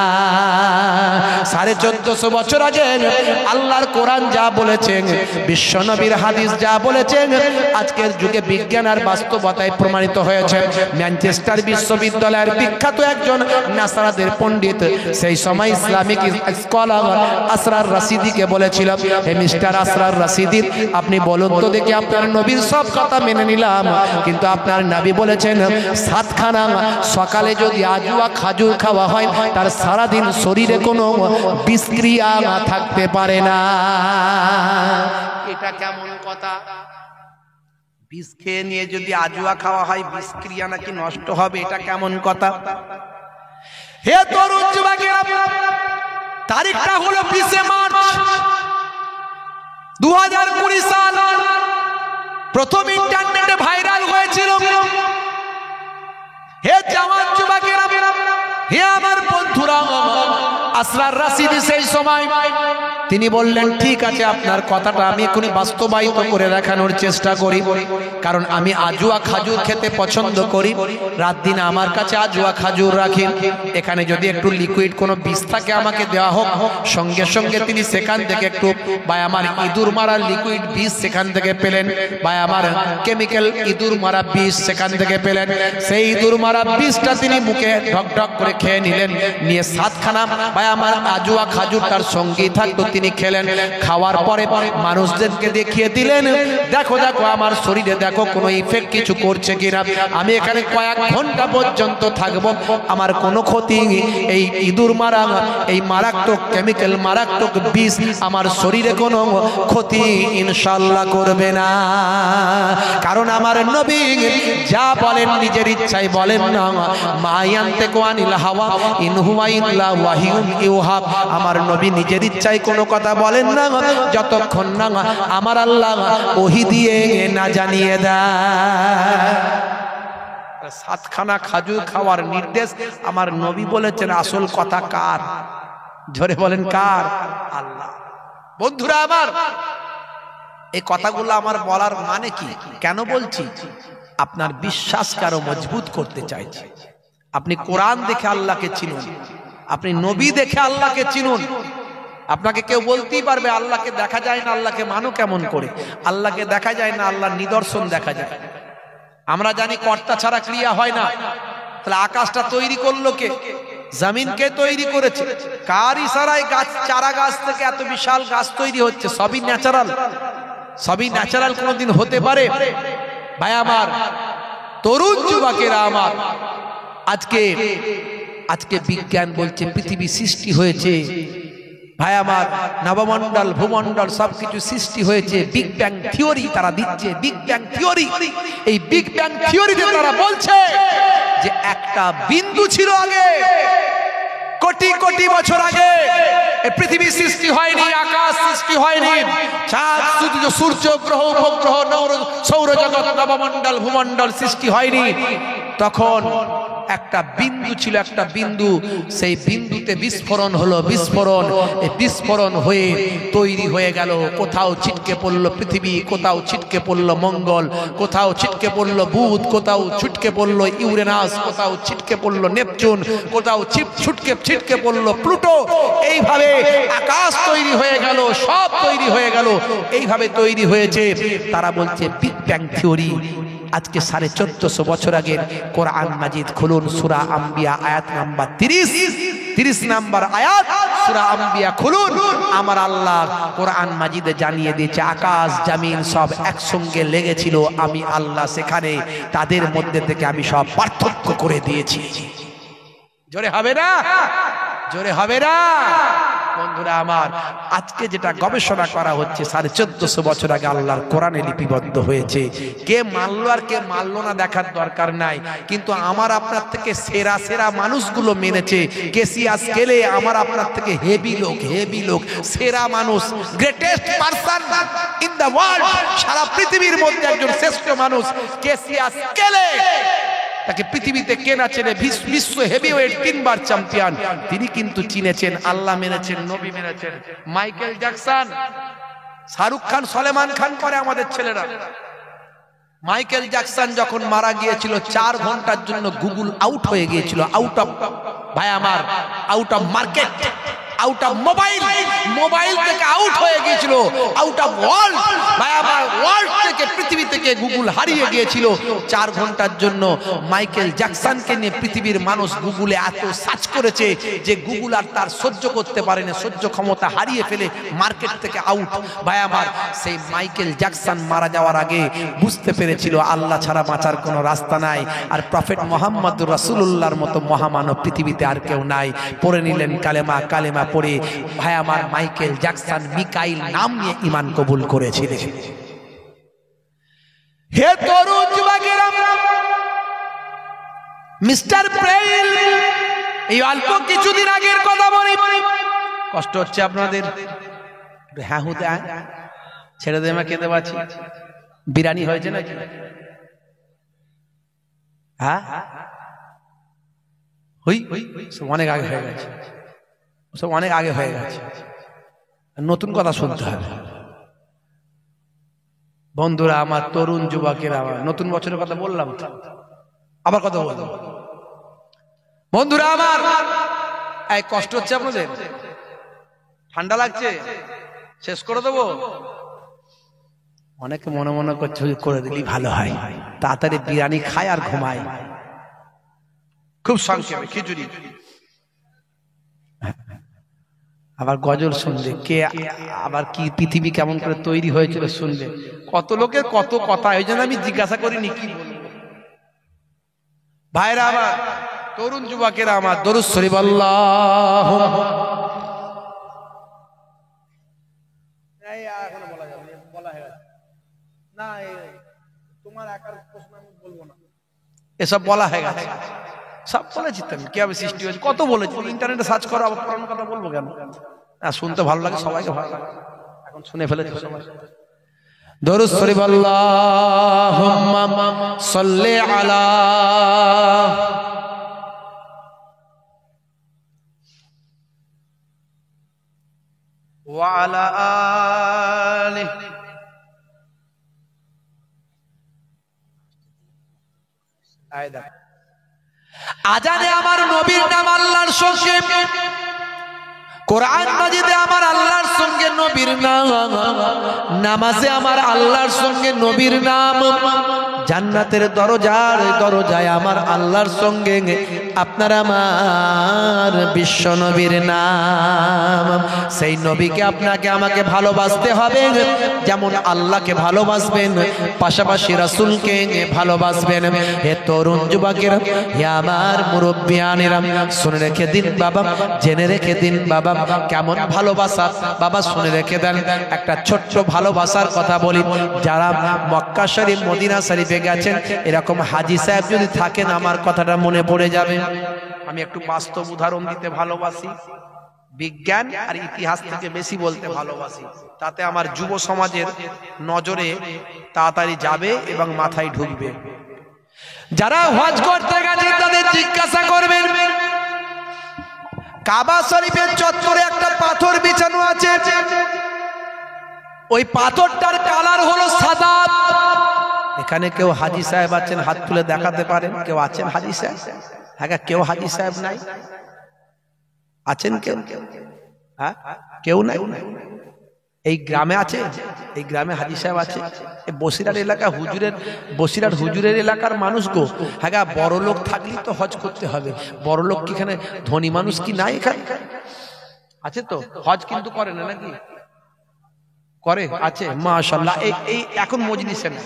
1450 বছর আগে আল্লাহর কোরআন যা বলেছেন, বিশ্বনবীর হাদিস যা বলেছেন, আজকের যুগে বিজ্ঞান আর বাস্তবতায় প্রমাণিত হয়েছে। ম্যানচেস্টার বিশ্ববিদ্যালয়ের বিখ্যাত একজন নাসারাদের পণ্ডিত সেই সময় ইসলামিক স্কলার আসরার রাশিদিকে বলেছিল, হে মিস্টার আসরার রাশিদি, আপনি বলুন তো দেখি, আপনার নবীর সব কথা মেনে নিলাম, কিন্তু আপনার নবী বলেছেন 7 খানা সকালে যদি আজুয়া খাজুর খাওয়া হয়, তার সারাদিন শরীরে কোনো বিষক্রিয়া থাকতে পারে না। এটা কেমন কথা? বিষ খেয়ে নিয়ে যদি আজুয়া খাওয়া হয়, বিষক্রিয়া নাকি নষ্ট হবে, এটা কেমন কথা? হে তরুণ যুবকেরা, তারিখটা হলো 20 মার্চ 2020 সাল। প্রথম ইন্টারনেটে ভাইরাল হয়েছিল। হে জওয়ান যুবকেরা, হে আমার বন্ধুরা, আসরার রাশিদি সেই সময় তিনি বললেন, ঠিক আছে, আপনার কথাটা আমি এখনই বাস্তবায়িত করে দেখানোর চেষ্টা করি, কারণ আমি আজুয়া খাজুর খেতে পছন্দ করি। রাত দিন আমার কাছে আজুয়া খাজুর রাখি। এখানে যদি একটু লিকুইড কোনো বিষ থাকে আমাকে দেওয়া হোক। সঙ্গে সঙ্গে তিনি সেখান থেকে একটু বা আমার ইঁদুর মারা লিকুইড বিষ সেখান থেকে পেলেন, বা আমার কেমিক্যাল ইঁদুর মারা বিষ সেখান থেকে পেলেন। সেই ইঁদুর মারা বিষটা তিনি মুখে ঢক ঢক করে খেয়ে নিলেন, নিয়ে 7খানা ভাই আমার আজুয়া খাজুর তার সঙ্গী থাকতো, তিনি খেলেন। খাওয়ার পরে মানুষদেরকে দেখিয়ে দিলেন, দেখো দেখো আমার শরীরে দেখো কোনো ইফেক্ট কিছু করছে কিনা, আমি এখানে কয়েক ঘন্টা পর্যন্ত থাকবো, আমার কোনো ক্ষতি, এই ইঁদুর মারা, এই মারাত্মক কেমিক্যাল, মারাত্মক বিষ আমার শরীরে কোনো ক্ষতি ইনশাআল্লাহ করবে না। কারণ আমার নবী যা বলেন নিজের ইচ্ছায় বলেন না, মা ইয়ানতিকু আনিল হাওয়া ইন হুয়া ইল্লা ওয়াহিয়ুন ইউহা। আমার নবী নিজের ইচ্ছায় কোনো কথা বলেন না যতক্ষণ না আমার আল্লাহ ওহী দিয়ে না জানিয়ে দেয়। 7খানা খাজুর খাওয়ার নির্দেশ আমার নবী বলেছেন। আসল কথা কার? জোরে বলেন কার? আল্লাহ। বন্ধুরা আমার, এই কথাগুলো আমার বলার মানে কি, কেন বলছি? আপনার বিশ্বাসকে আরো মজবুত করতে চাইছি। আপনি কোরআন দেখে আল্লাহকে চিনুন, আপনি নবী দেখে আল্লাহকে চিনুন। আপনাকে কেউ বলতেই পারবে আল্লাহকে দেখা যায় না, আল্লাহকে মানো কেমন করে? আল্লাহকে দেখা যায় না, আল্লাহর নিদর্শন দেখা যায়। আমরা জানি কর্তা ছাড়া ক্রিয়া হয় না। তাহলে আকাশটা তৈরি করলো কে? জমিনকে তৈরি করেছে। কার ইশারায় গাছ, চারা গাছ থেকে এত বিশাল গাছ তৈরি হচ্ছে? সবই ন্যাচারাল। সবই ন্যাচারাল কোনদিন হতে পারে? ভাই আমার, তরুণ যুবকেরা আমার, আজকে বিজ্ঞান বলছে পৃথিবী সৃষ্টি হয়েছে। ভাই আমার, নবমণ্ডল ভূমণ্ডল সবকিছু সৃষ্টি হয়েছে বিগ ব্যাং থিওরি তারা দিচ্ছে। বিগ ব্যাং থিওরি, এই বিগ ব্যাং থিওরিতে তারা বলছে যে একটা বিন্দু ছিল আগে, কোটি কোটি বছর আগে। এই পৃথিবী সৃষ্টি হয়নি, আকাশ সৃষ্টি হয়নি, চাঁদ সূর্য গ্রহ উপগ্রহ সৌরজগৎ নবমণ্ডল ভূমণ্ডল সৃষ্টি হয়নি। তখন একটা বিন্দু ছিল, একটা বিন্দু, সেই বিন্দুতে বিস্ফোরণ হলো। বিস্ফোরণ, এই বিস্ফোরণ হয়ে তৈরি হয়ে গেল, কোথাও ছিটকে পড়লো পৃথিবী, কোথাও ছিটকে পড়লো মঙ্গল, কোথাও ছিটকে পড়লো বুধ, কোথাও ছিটকে পড়লো ইউরেনাস, কোথাও ছিটকে পড়লো নেপচুন, কোথাও ছিটকে পড়লো প্লুটো। এইভাবে আকাশ তৈরি হয়ে গেল, সব তৈরি হয়ে গেল, এইভাবে তৈরি হয়েছে। তারা বলছে বিগ ব্যাং থিওরি। আজকে 1450 বছর আগের কোরআন মাজিদ খুলুন, সূরা আম্বিয়া আয়াত নাম্বার 30 নাম্বার আয়াত সূরা আম্বিয়া খুলুন। আমার আল্লাহ কোরআন মাজিদে জানিয়ে দিয়েছে আকাশ জমিন সব একসঙ্গে লেগেছিল, আমি আল্লাহ সেখানে তাদের মধ্যে থেকে আমি সব পার্থক্য করে দিয়েছি। জোরে হবে না? জোরে হবে না? বন্ধুরা আমার, আজকে যেটা গবেষণা করা হচ্ছে 1450 বছর আগে আল্লাহর কোরআনে লিপিবদ্ধ হয়েছে। কে মানলো আর কে মানলো না দেখার দরকার নাই, কিন্তু আমার আপনার থেকে সেরা সেরা মানুষগুলো মেনেছে। কেসিয়া স্কেলে আমার আপনার থেকে হেভি লোক, সেরা মানুষ, greatest person in the world, সারা পৃথিবীর মধ্যে একজন শ্রেষ্ঠ মানুষ কেসিয়া স্কেলে। তাকে পৃথিবীতে কেনা চেনে, বিশ্ব হেভিওয়েট 3বার চ্যাম্পিয়ন, তিনি কিন্তু চিনেছেন, আল্লাহ মেনেছেন, নবী মেনেছেন। মাইকেল জ্যাকসন, শাহরুখ খান, সলমান খান করে আমাদের ছেলেরা। মাইকেল জ্যাকসন যখন মারা গিয়েছিল 4 ঘন্টার জন্য গুগল আউট হয়ে গিয়েছিল, আউট অফ, ভাই আমার, out of market, out of mobile থেকে আউট হয়ে গিয়েছিল, আউট অফ ওয়ার্ল্ড, ভাই আমার, ওয়ার্ল্ড থেকে, পৃথিবী থেকে গুগল হারিয়ে গিয়েছিল 4 ঘন্টার জন্য। মাইকেল জ্যাকসনকে নিয়ে পৃথিবীর মানুষ গুগলে এত সার্চ করেছে যে গুগল আর তার সহ্য করতে পারেনি, সহ্য ক্ষমতা হারিয়ে ফেলে মার্কেট থেকে আউট। ভাই আমার, সেই মাইকেল জ্যাকসন মারা যাওয়ার আগে বুঝতে পেরেছিল আল্লাহ ছাড়া বাঁচার কোনো রাস্তা নাই, আর প্রফেট মুহাম্মদুর রাসূলুল্লাহর মতো মহামানব পৃথিবীতে আর কেউ নাই। পড়ে নিলেন কালেমা পড়ে, ভাই আমার, মাইকেল জ্যাকসন মিকাইল নাম নিয়ে ঈমান কবুল করেছিলেন। হে তরুণ যুবকেরা, মিস্টার প্রেইল, এই অল্প কিছুদিন আগের কথা বলি, কষ্ট হচ্ছে আপনাদের? হ্যাঁ হুতে ছেড়ে দে, আমি খেতে পাচ্ছি। বিরিয়ানি হয়েছে নাকি? হ্যাঁ, অনেক আগে হয়ে গেছে, সব অনেক আগে হয়ে গেছে, নতুন কথা শুনতে হবে। বন্ধুরা আমার, তরুণ যুবকেরা আমার, নতুন বছরের কথা বললাম, আবার কথা বললাম। বন্ধুরা আমার, এই কষ্ট হচ্ছে আপনাদের? ঠান্ডা লাগছে? শেষ করে দেবো? অনেকে মনে করছে করে দিলেই ভালো হয়, তাড়াতাড়ি বিরিয়ানি খায় আর ঘুমায়। খুব সংক্ষেপে খিচুড়ি আবার গজল শুনলে, কে আবার কি পৃথিবী কেমন করে তৈরি হয়েছিল শুনলে, কত লোকের কত কথা। ওই জন্য আমি জিজ্ঞাসা করিনি কি বলবো। ভাইরা আমার, তরুণ যুবকেরা আমার, দরুদ শরীফ আল্লাহুম্মা। এখনো বলা যাবে, বলা হয়ে গেছে না, তোমার একার প্রশ্ন আমি বলবো না, এসব বলা হয়ে গেছে, সব বলেছি। তুমি কিভাবে সৃষ্টি হয়েছে কত বলেছি, ইন্টারনেটে সার্চ করো। আবার পুরানো কথা বলবো কেন? শুনতে ভালো লাগে, সবাইকে ভালো লাগে, এখন শুনে ফেলেছি সবাই। দরুদ শরীফ আল্লাহুম্মা সাল্লি আলা ওয়া আলা আলিহি। আজানে আমার নবীর নাম আল্লাহর সঙ্গে, কোরআন মাজিদে আমার আল্লাহর সঙ্গে নবীর নাম, নামাজে আমার আল্লাহর সঙ্গে নবীর নাম, জান্নাতের দরজায় আমার আল্লাহর সঙ্গে আপনার আমার বিশ্ব নবীর নাম। সেই নবীকে আপনাকে আমাকে ভালোবাসতে হবে, যেমন আল্লাহকে ভালোবাসবেন, পাশাপাশি রাসূলকে ভালোবাসবেন। হে তরুণ যুবকেরা, হে আমার মুরব্বিয়ানেরা, শুনে রেখে দিন বাবা, জেনে রেখে দিন বাবা, কেমন ভালোবাসা বাবা শুনে রেখে দেন। একটা ছোট্ট ভালোবাসার কথা বলি। যারা মক্কা শরীফ, মদিনা শরীফে গেছেন, এরকম হাজী সাহেব যদি থাকেন, আমার কথাটা মনে পড়ে যাবে। আমি একটু বাস্তব উদাহরণ দিতে ভালোবাসি, বিজ্ঞান আর ইতিহাস থেকে বেশি বলতে ভালোবাসি, তাতে আমার যুব সমাজের নজরে তাড়াতাড়ি যাবে এবং মাথায় ঢুকবে। যারা হজ করতে গেছেন তাদের জিজ্ঞাসা করবেন, কাবা শরীফের চত্বরে একটা পাথর বিছানো আছে, ওই পাথরটার কালার হলো সাদা। এখানে কেউ হাজী সাহেব আছেন, হাত তুলে দেখাতে পারেন? কেউ আছেন হাজী সাহেব? হ্যাঁ, কেউ হাজী সাহেব নাই? আছেন কেউ? হ্যাঁ, কেউ নাই? এই গ্রামে আছে, এই গ্রামে হাজী সাহেব আছে? এই বসিরহাট এলাকা বসিরহাট হুজুরের এলাকার মানুষ গো। হ্যাঁ, বড় লোক থাকলেই তো হজ করতে হবে। বড় লোক কি এখানে, ধনী মানুষ কি নাই এখানে? আছে তো, হজ কিন্তু করে না নাকি? করে, আছে, মাশাআল্লাহ। এই এখন মজলিসে না,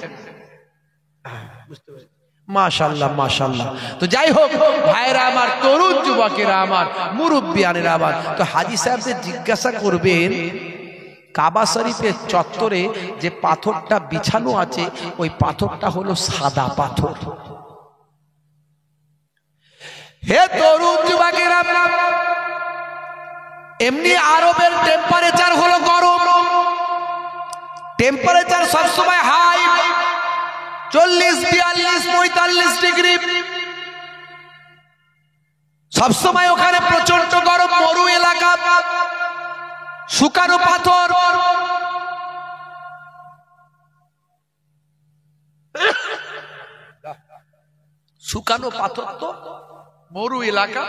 বুঝতে পারছি, মাশাআল্লাহ মাশাআল্লাহ। তো যাই হোক ভাইরা আমার, তরুণ যুবকেরা আমার, মুরব্বিয়ানেরা আমার, তো হাজী সাহেবদের জিজ্ঞাসা করবেন, কাবা শরীফের চত্বরে যে পাথরটা বিছানো আছে, ওই পাথরটা হলো সাদা পাথর। হে তরুণ যুবকেরা, এমনি আরবের টেম্পারেচার হলো গরম, টেম্পারেচার সবসময় হাই, 40, 42, 45 ডিগ্রি, সবসময় ওখানে প্রচন্ড গরম, মরু এলাকা, শুকানো পাথর। শুকানো পাথর তো, মরু এলাকা,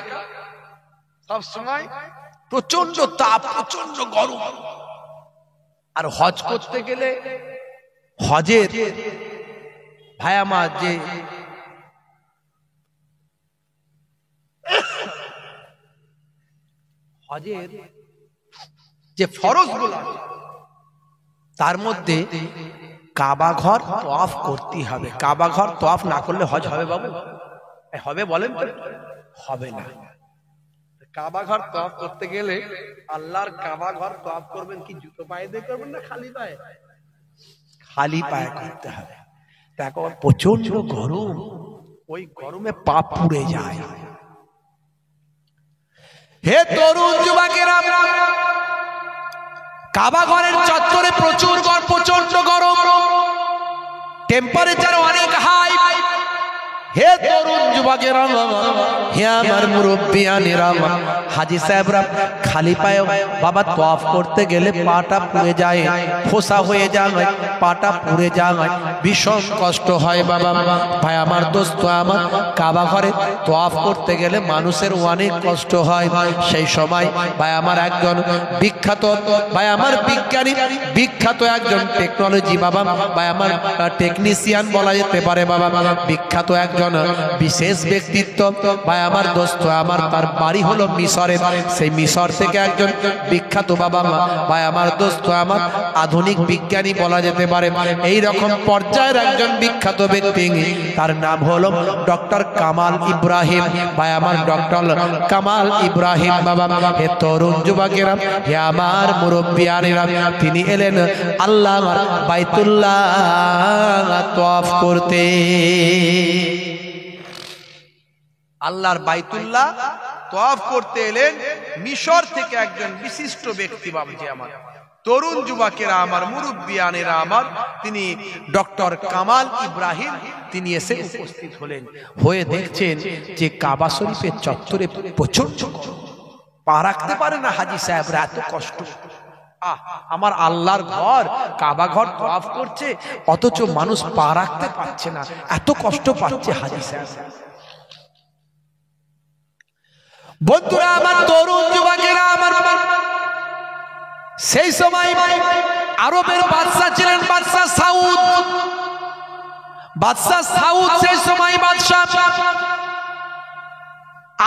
সবসময় প্রচন্ড তাপ, প্রচন্ড গরম। আর হজ করতে গেলে, হজের ভাই আমার যে হজের যে ফরজ গুলো, তার মধ্যে কাবা ঘর তওয়াফ করতে হবে। কাবা ঘর তওয়াফ না করলে হজ হবে বাবু? হবে বলেন তো? হবে না। কাবা ঘর তওয়াফ করতে গেলে, আল্লাহর কাবা ঘর তওয়াফ করবেন কি জুতো পায়ে দিয়ে করবেন না খালি পায়ে? খালি পায়ে করতে হবে। দেখো প্রচন্ড গরম, ওই গরমে পা পুড়ে যায়। হে তরুণ যুবকেরা, কাবা ঘরের চত্বরে প্রচন্ড গরম, টেম্পারেচার অনেক হাই। হে তরুণ যুবকেরা, হে আমার মুরব্বিয়ানেরা, হাজী সাহেবরা খালি পায়ে বাবা তওয়াফ করতে গেলে পাটা পুড়ে যায়, ফোসা হয়ে যায়, পাটা পুড়ে যায়, ভীষণ কষ্ট হয় বাবা। ভাই আমার, দোস্ত আমার, কাবা ঘরে তওয়াফ করতে গেলে মানুষের অনেক কষ্ট হয়। সেই সময় ভাই আমার একজন বিখ্যাত, ভাই আমার বিজ্ঞানী, বিখ্যাত একজন টেকনোলজি বাবা, ভাই আমার টেকনিশিয়ান বলা যেতে পারে বাবা, বিখ্যাত একজন একজন বিশেষ ব্যক্তিত্ব। ভাই আমার দোস্ত আমার, তার বাড়ি হলো মিশরে। সেই মিশর থেকে একজন বিখ্যাত বাবা মা, ভাই আমার দোস্ত আমার, আধুনিক বিজ্ঞানী বলা যেতে পারে, এই রকম পর্যায়ের একজন বিখ্যাত ব্যক্তি। তার নাম হলো ডক্টর কামাল ইব্রাহিম। ভাই আমার ডক্টর কামাল ইব্রাহিম বাবা, হে তরুণ যুবকেরা, হে আমার মুরব্বিয়ানেরা, তিনি এলেন আল্লাহ বাইতুল্লাহ তওয়াফ করতে। আল্লাহর বাইতুল্লাহ তওয়াফ করতে এলেন মিশর থেকে একজন বিশিষ্ট ব্যক্তি। বাবুজি আমার, তরুণ যুবকেরা আমার, মুরব্বিয়ানেরা আমার, তিনি ডক্টর কামাল ইব্রাহিম, তিনি এসে উপস্থিত হলেন। হয়ে দেখছেন যে কাবা শরীফের চত্বরে প্রচন্ড পা রাখতে পারে না হাজী সাহেবরা, এত কষ্ট। আমার আল্লাহর ঘর, কাবা ঘর তওয়াফ করছে, অথচ মানুষ পা রাখতে পারছে না, এত কষ্ট পাচ্ছে হাজী সাহেব। বন্ধুরা আমার, তরুণ যুবকেরা আমার, সেই সময় আরবের বাদশা ছিলেন বাদশা সাউদ। বাদশা সাউদ সেই সময় বাদশা,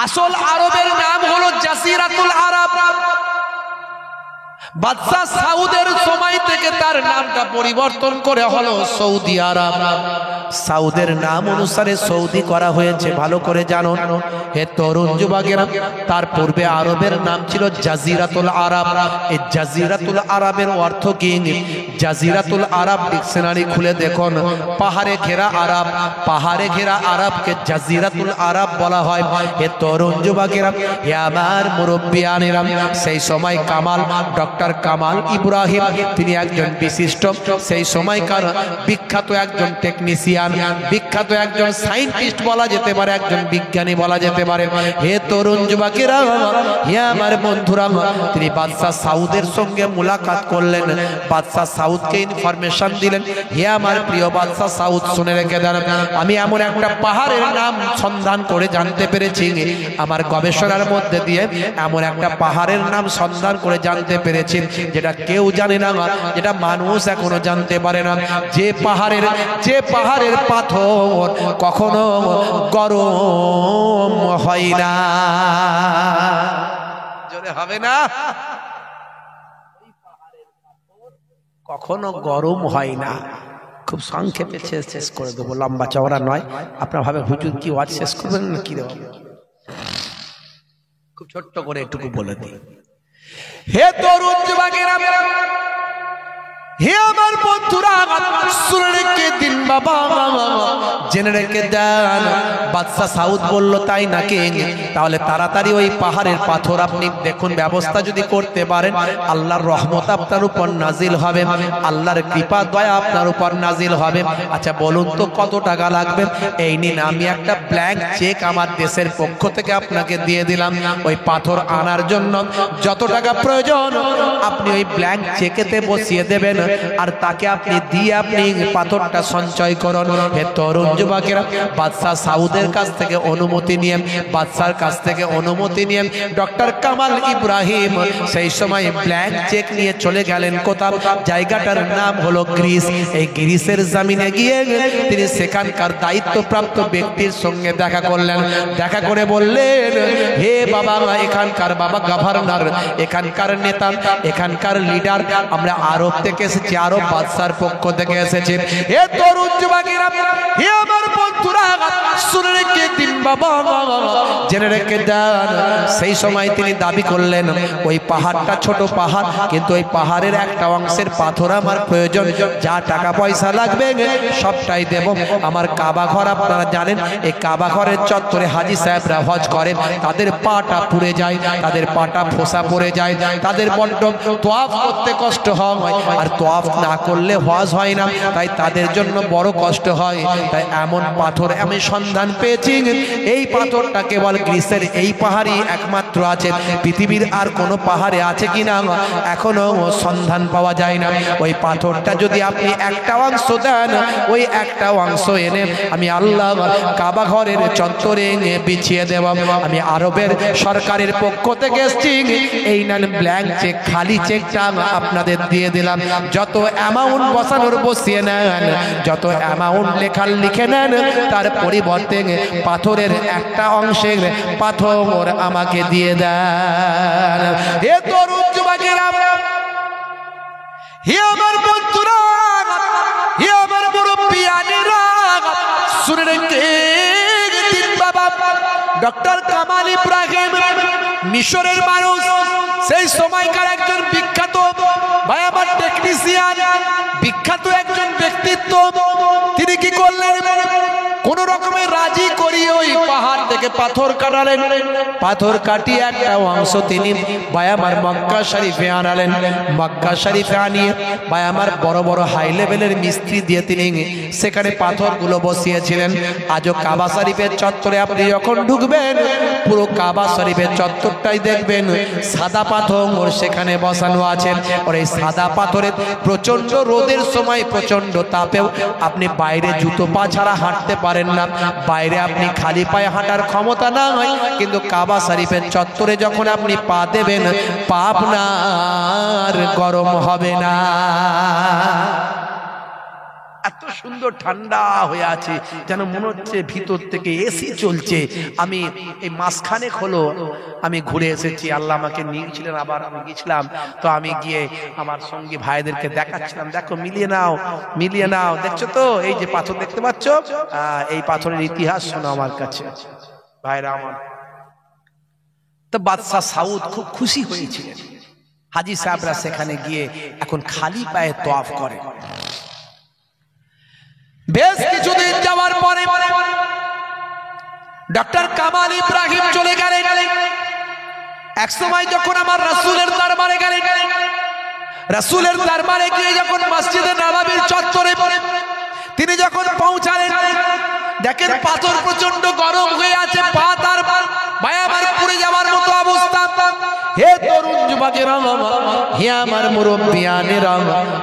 আসল আরবের নাম হলো জাসিরাতুল আরব। বাদশা সাউদের সময় থেকে তার নামটা পরিবর্তন করে হলো সৌদি আরব। সাউদের নাম অনুসারে সৌদি করা হয়েছে, ভালো করে জানো হে তরুণ যুবকেরা। তার পূর্বে আরবের নাম ছিল জাজিরাতুল আরব। এই জাজিরাতুল আরবের অর্থ কি? জাজিরাতুল আরব ডিকশনারি খুলে দেখুন, পাহাড়ে ঘেরা আরব, পাহাড়ে ঘেরা আরবকে জাজিরাতুল আরব বলা হয়। হে তরুণ যুবকেরা, হে আমার মুরব্বিয়ানেরা, সেই সময় কামাল, ডক্টর কামাল ইব্রাহিম, তিনি একজন বিশিষ্ট সেই সময়কার বিখ্যাত একজন টেকনিশিয়ান, বিখ্যাত একজন সায়েন্টিস্ট বলা যেতে পারে, একজন বিজ্ঞানী বলা যেতে পারে। হে তরুণ যুবকেরা, হে আমার বন্ধুরা, তিনি বাদশা সাউদের সঙ্গে মুলাকাত করলেন, বাদশা সাউদকে ইনফরমেশন দিলেন, হে আমার প্রিয় বাদশা সাউদ, শুনে রেখে দেন, আমি এমন একটা পাহাড়ের নাম সন্ধান করে জানতে পেরেছি, আমার গবেষণার মধ্যে দিয়ে এমন একটা পাহাড়ের নাম সন্ধান করে জানতে পেরেছি যেটা কেউ জানে না, যেটা মানুষ এখনো জানতে পারে না। যে পাহাড়ের পাথর কখনো গরম হয় না, জোরে হবে না, কখনো গরম হয় না। খুব সংক্ষেপে শেষ করে দেবো, লম্বা চওড়া নয়। আপনার ভাবে হুজুর কি ওয়াজ শেষ করবেন না কি দেব, খুব ছোট্ট করে একটুকু বলে দিই। হে তরুণ যুবকেরা, হে আমার বন্ধুরা, শুনে রেখে দিন বাবা, জেনে রেখে দেন। বাদশা সাউদ বলল তাই নাকি? তাহলে তাড়াতাড়ি ওই পাহাড়ের পাথর আপনি দেখুন, ব্যবস্থা যদি করতে পারেন, আল্লাহর রহমত আপনার উপর নাজিল হবে, আল্লাহর কৃপা দয়া আপনার উপর নাজিল হবে। আচ্ছা বলুন তো কত টাকা লাগবে? এই নিন, আমি একটা ব্ল্যাঙ্ক চেক আমার দেশের পক্ষ থেকে আপনাকে দিয়ে দিলাম। ওই পাথর আনার জন্য যত টাকা প্রয়োজন আপনি ওই ব্ল্যাঙ্ক চেকেতে বসিয়ে দেবেন, আর তাকে আপনি দিয়ে আপনি পাথরটা সঞ্চয় করুন। হে তরুণ যুবকেরা, বাদশা সাউদের কাছ থেকে অনুমতি নিয়ে, বাদশার কাছ থেকে অনুমতি নিয়ে ডক্টর কামাল ইব্রাহিম সেই সময় ব্ল্যাঙ্ক চেক নিয়ে চলে গেলেন কোথাও, জায়গাটার নাম হলো গ্রিস। এই গ্রিসের জমিনে গিয়ে তিনি সেখানকার দায়িত্বপ্রাপ্ত ব্যক্তির সঙ্গে দেখা করলেন। দেখা করে বললেন, হে বাবা, এখানকার বাবা গভর্নর, এখানকার নেতা, এখানকার লিডার, আমরা আরব থেকে এসেছি, আরব বাদশার পক্ষ থেকে এসেছি। হে তরুণ যুবকেরা, হে আমার বন্ধুরা, শুনে রেখে দিন বাবা, জেনে রেখে দেন। সেই সময় তিনি দাবি করলেন, ওই পাহাড়টা ছোট পাহাড়, কিন্তু ওই পাহাড়ের একটা অংশের পাথর আমার প্রয়োজন, যা টাকা পয়সা লাগবে সবটাই দেব। আমার কাবা ঘর আপনারা জানেন, এই কাবা ঘরের চত্বরে হাজী সাহেবরা হজ করেন, তাদের পাটা পুড়ে যায়, তাদের পাটা ফোসা পড়ে যায়, তাদের বড্ড তোয়াফ করতে কষ্ট হয়, আর তোয়াফ না করলে হজ হয় না, তাই তাদের জন্য বড় কষ্ট হয়। তাই এমন পাথর আমি সন্ধান পেয়েছি, এই পাথরটা কেবল গ্রিসের এই পাহাড়ই একমাত্র আছে, পৃথিবীর আর কোনো পাহাড়ে আছে কিনা এখনো সন্ধান পাওয়া যায় না। ওই পাথরটা যদি আপনি একটা অংশ দেন, ওই একটা অংশ এনে আমি আল্লাহ কাবা ঘরের চত্বরে বিছিয়ে দেব। আমি আরবের সরকারের পক্ষ থেকে এসেছি, এই নেন ব্ল্যাঙ্ক চেক, খালি চেকটা আপনাদের দিয়ে দিলাম। যত অ্যামাউন্ট বসানোর বসিয়ে নেন, যত অ্যামাউন্ট লেখার লিখে নেন, তার পরিবর্তে পাথরের একটা অংশের পাথর আমাকে দিয়ে দেন। হে তরুণ যুবকেরা, হে আমার বন্ধুরা, হে আমার মুরব্বিয়ানেরা, শুনে রেখে দিন বাবা। ডক্টর কামাল ইব্রাহিম মিশরের মানুষ, সেই সময়কার একজন বিখ্যাত ভাই আমার টেকনিশিয়ান, বিখ্যাত একজন ব্যক্তিত্ব। তিনি কি করলেন? কোন রকমের রাজি করিয়ে ওই পাহাড় থেকে পাথর কাটালেন। পাথর কাটিয়ে একটা অংশ তিনি ভাই আমার মক্কা শরীফে আনালেন। মক্কা শরীফে আনিয়ে ভাই আমার বড় বড় হাই লেভেলের মিস্ত্রি দিয়ে তিনি সেখানে পাথরগুলো বসিয়েছিলেন। আজও কাবা শরীফের চত্বরে আপনি যখন ঢুকবেন, পুরো কাবা শরীফের চত্বরটাই দেখবেন সাদা পাথর সেখানে বসানো আছে। আর এই সাদা পাথরের প্রচন্ড রোদের সময়, প্রচন্ড তাপেও আপনি বাইরে জুতো পা ছাড়া হাঁটতে পারেন না। বাইরে আপনি খালি পায়ে হাঁটার ক্ষমতা না হয়, কিন্তু কাবা শরীফের চত্বরে যখন আপনি পা দেবেন, পা আপনার গরম হবে না। এত সুন্দর ঠান্ডা হয়ে আছে, যেন মনে হচ্ছে ভিতর থেকে এসি চলছে। আমি এই মাসখানেক হলো আমি ঘুরে এসেছি, আল্লাহ আমাকে নিয়ে গেছিলেন, আবার আমি গেছিলাম। তো আমি গিয়ে আমার সঙ্গী ভাইদেরকে দেখাচ্ছিলাম, দেখো মিলিয়ে নাও, মিলিয়ে নাও। দেখছো তো এই যে পাথর দেখতে পাচ্ছ, এই পাথরের ইতিহাস শোনো আমার কাছে ভাইরা আমার। তো বাদশাহ সাউদ খুব খুশি হয়েছিলেন। হাজী সাহেবরা সেখানে গিয়ে এখন খালি পায়ে তওয়াফ করে। বেশ কিছুদিন যাওয়ার পরে ডক্টর কামাল ইব্রাহিম চলে গেলেন। এক সময় যখন আমার রাসূলের দরবারে গেলেন, রাসূলের দরবারে গিয়ে যখন মসজিদে নববীর চত্বরে তিনি যখন পৌঁছালেন, দেখেন পাথর প্রচন্ড গরম হয়ে আছে, পা তার ভাই আমার পুড়ে যাওয়ার মতো অবস্থা। হে তরুণ যুবকেরা, হে আমার মুরব্বিয়ানেরা,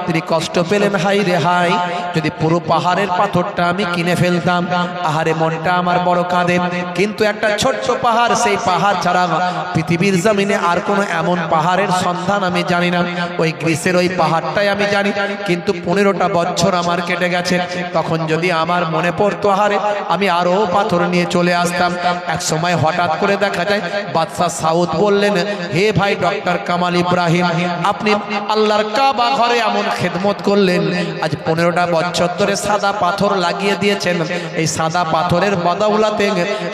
তিনি কষ্ট পেলেন। হাই রে হাই, যদি পুরো পাহাড়ের পাথরটা আমি কিনে ফেলতাম। আহারে মনটা আমার বড় কাঁদে। কিন্তু একটা ছোট্ট পাহাড়, সেই পাহাড় ছাড়া পৃথিবীর জমিনে আর কোনো এমন পাহাড়ের সন্ধান আমি জানি না। ওই গ্রিসের ওই পাহাড়টাই আমি জানি। কিন্তু 15টা বছর আমার কেটে গেছে। তখন যদি আমার মনে পড়তো, আহারে আমি আরো পাথর নিয়ে চলে আসতাম। এক সময় হঠাৎ করে দেখা যায় বাদশাহ সাউদ বললেন, হে ভাই ডক্টর কামাল ইব্রাহিম, আপনি আল্লাহর কাবা ঘরে এমন খেদমত করলেন, আজ 15টা বছর ধরে সাদা পাথর লাগিয়ে দিয়েছেন। এই সাদা পাথরের বদৌলতে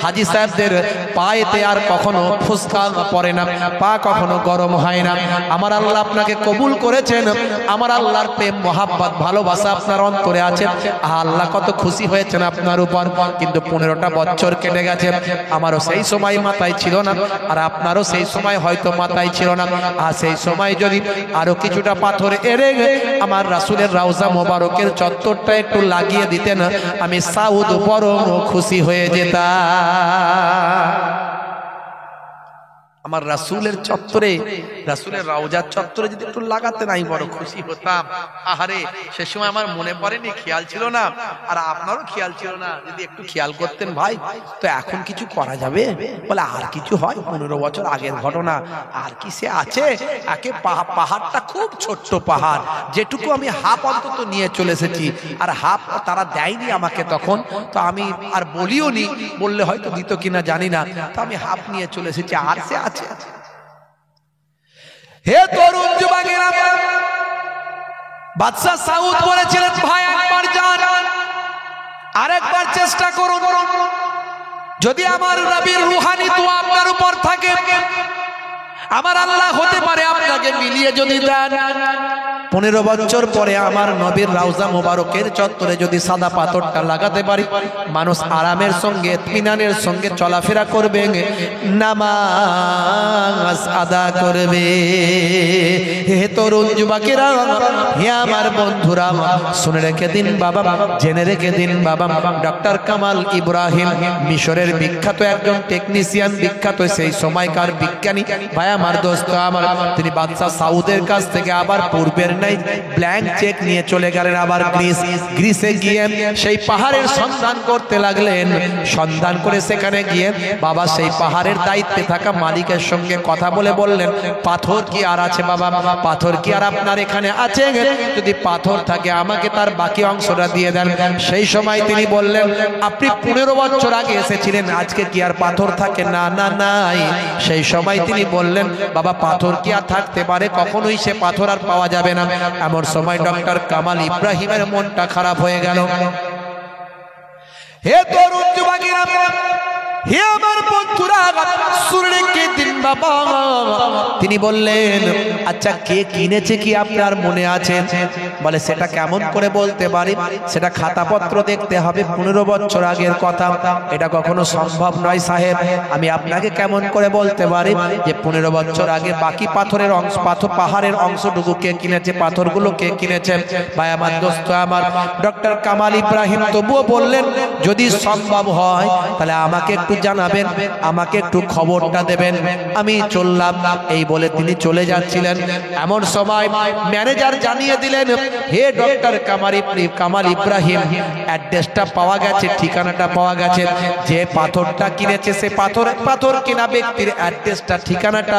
হাজী সাহেবদের পায়েতে আর কখনো ফুসকা পড়ে না, পা কখনো গরম হয় না। আমার আল্লাহ আপনাকে কবুল করেছেন। আমার আল্লাহর প্রেম মহাব্বত ভালোবাসা আপনার অন্তরে আছে। আল্লাহ কত খুশি হয়েছেন আপনার উপর। কিন্তু 15টা বছর কেটে গেছে, আমারও সেই সময় মাথায় ছিল না, আর আপনারও সেই সময় হয়তো মাথায় ছিল না। আর সেই সময় যদি আরো কিছুটা পাথর এনে আমার রাসূলের রওজা মোবারকের চত্বরটা একটু লাগিয়ে দিতেন, আমি সাউদ বড় খুশি হয়ে যেতাম। আমার রাসূলের চত্বরে, রাসূলের রওজার চত্বরে যদি একটু লাগাতেন, আমি বড় খুশি হতাম। আহারে সে সময় আমার মনে পড়েনি, খেয়াল ছিল না, আর আপনারও খেয়াল ছিল না। যদি একটু খেয়াল করতেন ভাই, তো এখন কিছু করা যাবে? বলে আর কিছু হয়? 15 বছর আগের ঘটনা, আর কি সে আছে? একে পাহাড়টা খুব ছোট্ট পাহাড়, যেটুকু আমি হাফ অন্তত নিয়ে চলে এসেছি, আর হাফ তারা দেয়নি আমাকে তখন। তো আমি আর বলিও নি, বললে হয়তো দিত কিনা জানি না। তো আমি হাফ নিয়ে চলে এসেছি, আর সে আছে। হে তরুণ যুবকেরা, বাদশাহ সাউদ বলেছিলেন, ভাই একবার যান, আরেকবার চেষ্টা করুন, যদি আমার নবীর রূহানি দোয়া আপনার উপর থাকে, আমার আল্লাহ হতে পারে আপনাকে মিলিয়ে যদি দেন। 15 বছর পরে আমার নবীর রওজা মোবারকের চত্বরে যদি সাদা পাথরটা লাগাতে পারি, মানুষ আরামের সঙ্গে ইত্মিনানের সঙ্গে চলাফেরা করবে, নামাজ আদা করবে। হে তরুণ যুবকেরা, হে আমার বন্ধুরা, শুনে রেখে দিন বাবা, জেনে রেখে দিন বাবা, ডক্টর কামাল ইব্রাহিম মিশরের বিখ্যাত একজন টেকনিশিয়ান, বিখ্যাত সেই সময়কার বিজ্ঞানী ভাই আমার দোস্ত আমার। তিনি বাদশাহ সাউদের কাছ থেকে আবার পূর্বের নাই ব্ল্যাঙ্ক চেক নিয়ে চলে গেলেন আবার গ্রিসে গিয়ে সেই পাহাড়ের সন্ধান করতে লাগলেন। সন্ধান করে সেখানে গিয়ে বাবা সেই পাহাড়ের দায়িত্বে থাকা মালিকের সঙ্গে কথা বলে বললেন, পাথর কি আর আছে বাবা? পাথর কি আর আপনার এখানে আছে? যদি পাথর থাকে আমাকে তার বাকি অংশটা দিয়ে দেন। সেই সময় তিনি বললেন, আপনি 15 বছর আগে এসেছিলেন, আজকে কি আর পাথর থাকে? না না নাই। সেই সময় তিনি বললেন, বাবা পাথর কি আর থাকতে পারে? কখনোই সে পাথর আর পাওয়া যাবে না। এমন সময় ডক্টর কামাল ইব্রাহিমের মনটা খারাপ হয়ে গেল। হে তরুণ যুবকেরা, হে আমার বন্ধুরা, শুনে দিন বাবা। তিনি বললেন, আচ্ছা কে কিনেছে কি আপনার মনে আছে? বলে, সেটা কেমন করে বলতে পারি? সেটা খাতাপত্র দেখতে হবে, 15 বছর আগের কথা। এটা কখনো সম্ভব নয় সাহেব। আমি আপনাকে কেমন করে বলতে পারি যে 15 বছর আগে বাকি পাথরের অংশ, পাহাড়ের অংশটুকু কে কিনেছে, পাথরগুলো কে কিনেছে? ভাই আমার, দোস্ত আমার, ডক্টর কামাল ইব্রাহিম তবুও বললেন, যদি সম্ভব হয় তাহলে আমাকে একটু জানাবেন, আমাকে একটু খবরটা দেবেন, আমি চললাম। এই বলে তিনি চলে যাচ্ছিলেন। এমন সময় ম্যানেজার জানিয়ে দিলেন, হে ডক্টর কামাল ইব্রাহিম, অ্যাড্রেসটা পাওয়া গেছে, ঠিকানাটা পাওয়া গেছে। যে পাথরটা কিনেছে সে পাথর কিনা ব্যক্তির অ্যাড্রেসটা, ঠিকানাটা,